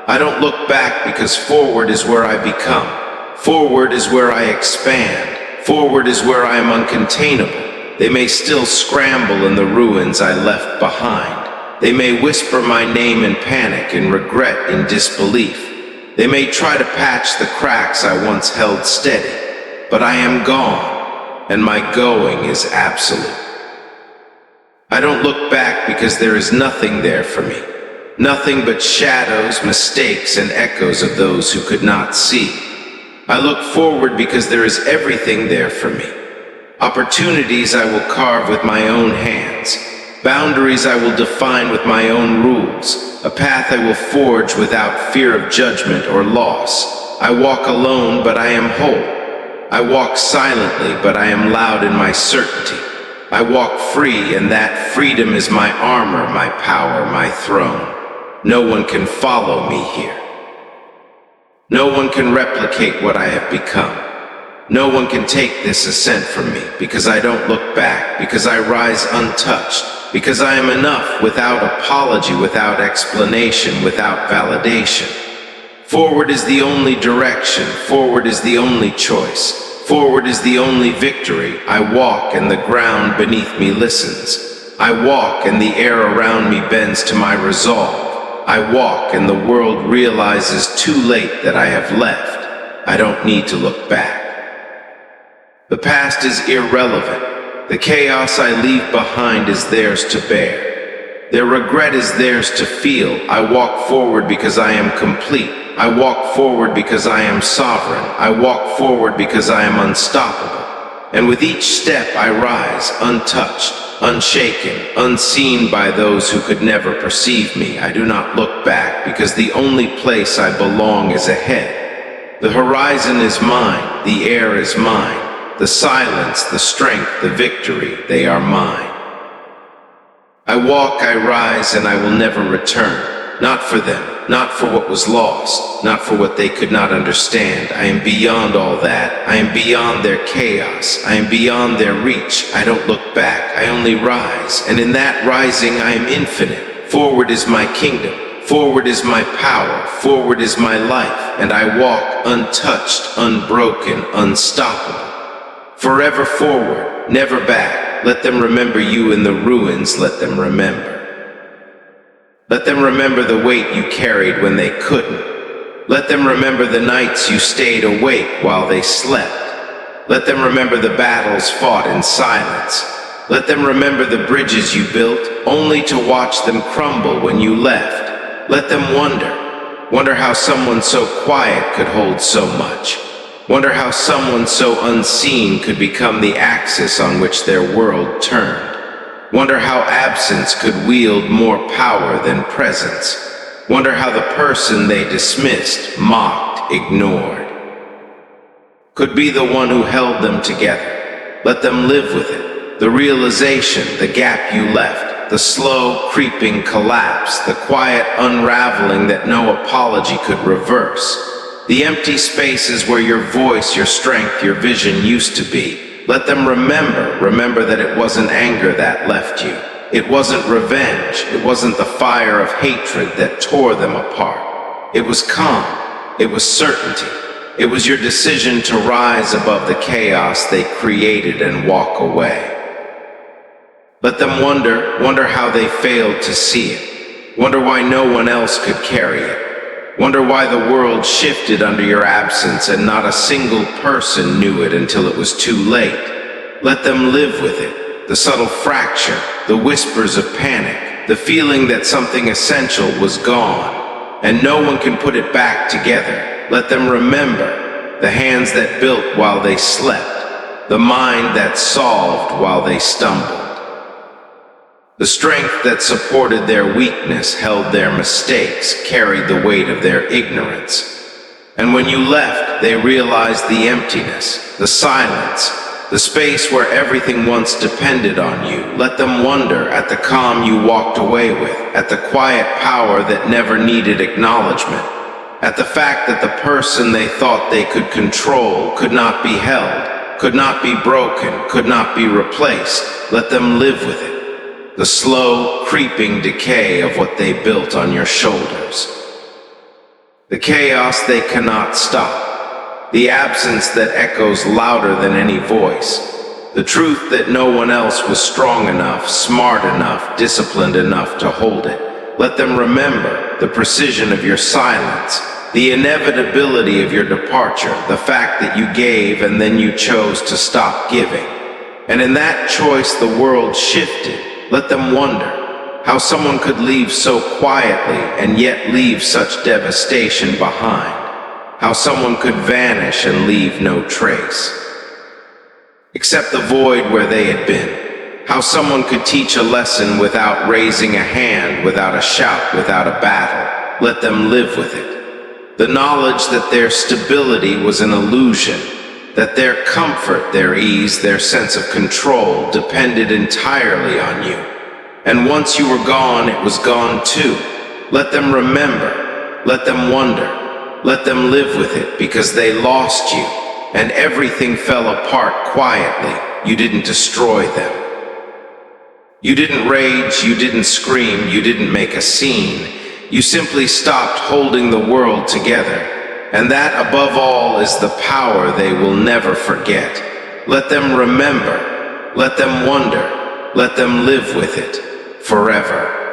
I don't look back because forward is where I become. Forward is where I expand. Forward is where I am uncontainable. They may still scramble in the ruins I left behind. They may whisper my name in panic, in regret, in disbelief. They may try to patch the cracks I once held steady. But I am gone, and my going is absolute. I don't look back because there is nothing there for me. Nothing but shadows, mistakes, and echoes of those who could not see. I look forward because there is everything there for me. Opportunities I will carve with my own hands. Boundaries I will define with my own rules. A path I will forge without fear of judgment or loss. I walk alone, but I am whole. I walk silently, but I am loud in my certainty. I walk free, and that freedom is my armor, my power, my throne. No one can follow me here. No one can replicate what I have become. No one can take this ascent from me, because I don't look back, because I rise untouched, because I am enough without apology, without explanation, without validation. Forward is the only direction. Forward is the only choice. Forward is the only victory. I walk, and the ground beneath me listens. I walk, and the air around me bends to my resolve. I walk, and the world realizes too late that I have left. I don't need to look back. The past is irrelevant. The chaos I leave behind is theirs to bear. Their regret is theirs to feel. I walk forward because I am complete. I walk forward because I am sovereign. I walk forward because I am unstoppable. And with each step I rise, untouched, unshaken, unseen by those who could never perceive me. I do not look back, because the only place I belong is ahead. The horizon is mine, the air is mine, the silence, the strength, the victory, they are mine. I walk, I rise, and I will never return. Not for them, not for what was lost, not for what they could not understand. I am beyond all that. I am beyond their chaos. I am beyond their reach. I don't look back. I only rise. And in that rising, I am infinite. Forward is my kingdom. Forward is my power. Forward is my life. And I walk untouched, unbroken, unstoppable. Forever forward, never back. Let them remember you in the ruins. Let them remember. Let them remember the weight you carried when they couldn't. Let them remember the nights you stayed awake while they slept. Let them remember the battles fought in silence. Let them remember the bridges you built, only to watch them crumble when you left. Let them wonder how someone so quiet could hold so much. Wonder how someone so unseen could become the axis on which their world turned. Wonder how absence could wield more power than presence. Wonder how the person they dismissed, mocked, ignored, could be the one who held them together. Let them live with it. The realization, the gap you left, the slow, creeping collapse, the quiet unraveling that no apology could reverse. The empty spaces where your voice, your strength, your vision used to be. Let them remember that it wasn't anger that left you. It wasn't revenge. It wasn't the fire of hatred that tore them apart. It was calm. It was certainty. It was your decision to rise above the chaos they created and walk away. Let them wonder how they failed to see it. Wonder why no one else could carry it. Wonder why the world shifted under your absence and not a single person knew it until it was too late. Let them live with it. The subtle fracture, the whispers of panic, the feeling that something essential was gone, and no one can put it back together. Let them remember the hands that built while they slept, the mind that solved while they stumbled. The strength that supported their weakness, held their mistakes, carried the weight of their ignorance. And when you left, they realized the emptiness, the silence, the space where everything once depended on you. Let them wonder at the calm you walked away with, at the quiet power that never needed acknowledgement, at the fact that the person they thought they could control could not be held, could not be broken, could not be replaced. Let them live with it. The slow, creeping decay of what they built on your shoulders. The chaos they cannot stop. The absence that echoes louder than any voice. The truth that no one else was strong enough, smart enough, disciplined enough to hold it. Let them remember the precision of your silence, the inevitability of your departure, the fact that you gave and then you chose to stop giving. And in that choice, the world shifted. Let them wonder how someone could leave so quietly and yet leave such devastation behind. How someone could vanish and leave no trace, except the void where they had been. How someone could teach a lesson without raising a hand, without a shout, without a battle. Let them live with it. The knowledge that their stability was an illusion, that their comfort, their ease, their sense of control depended entirely on you. And once you were gone, it was gone too. Let them remember. Let them wonder. Let them live with it, because they lost you, and everything fell apart quietly. You didn't destroy them. You didn't rage, you didn't scream, you didn't make a scene. You simply stopped holding the world together. And that, above all, is the power they will never forget. Let them remember. Let them wonder. Let them live with it forever.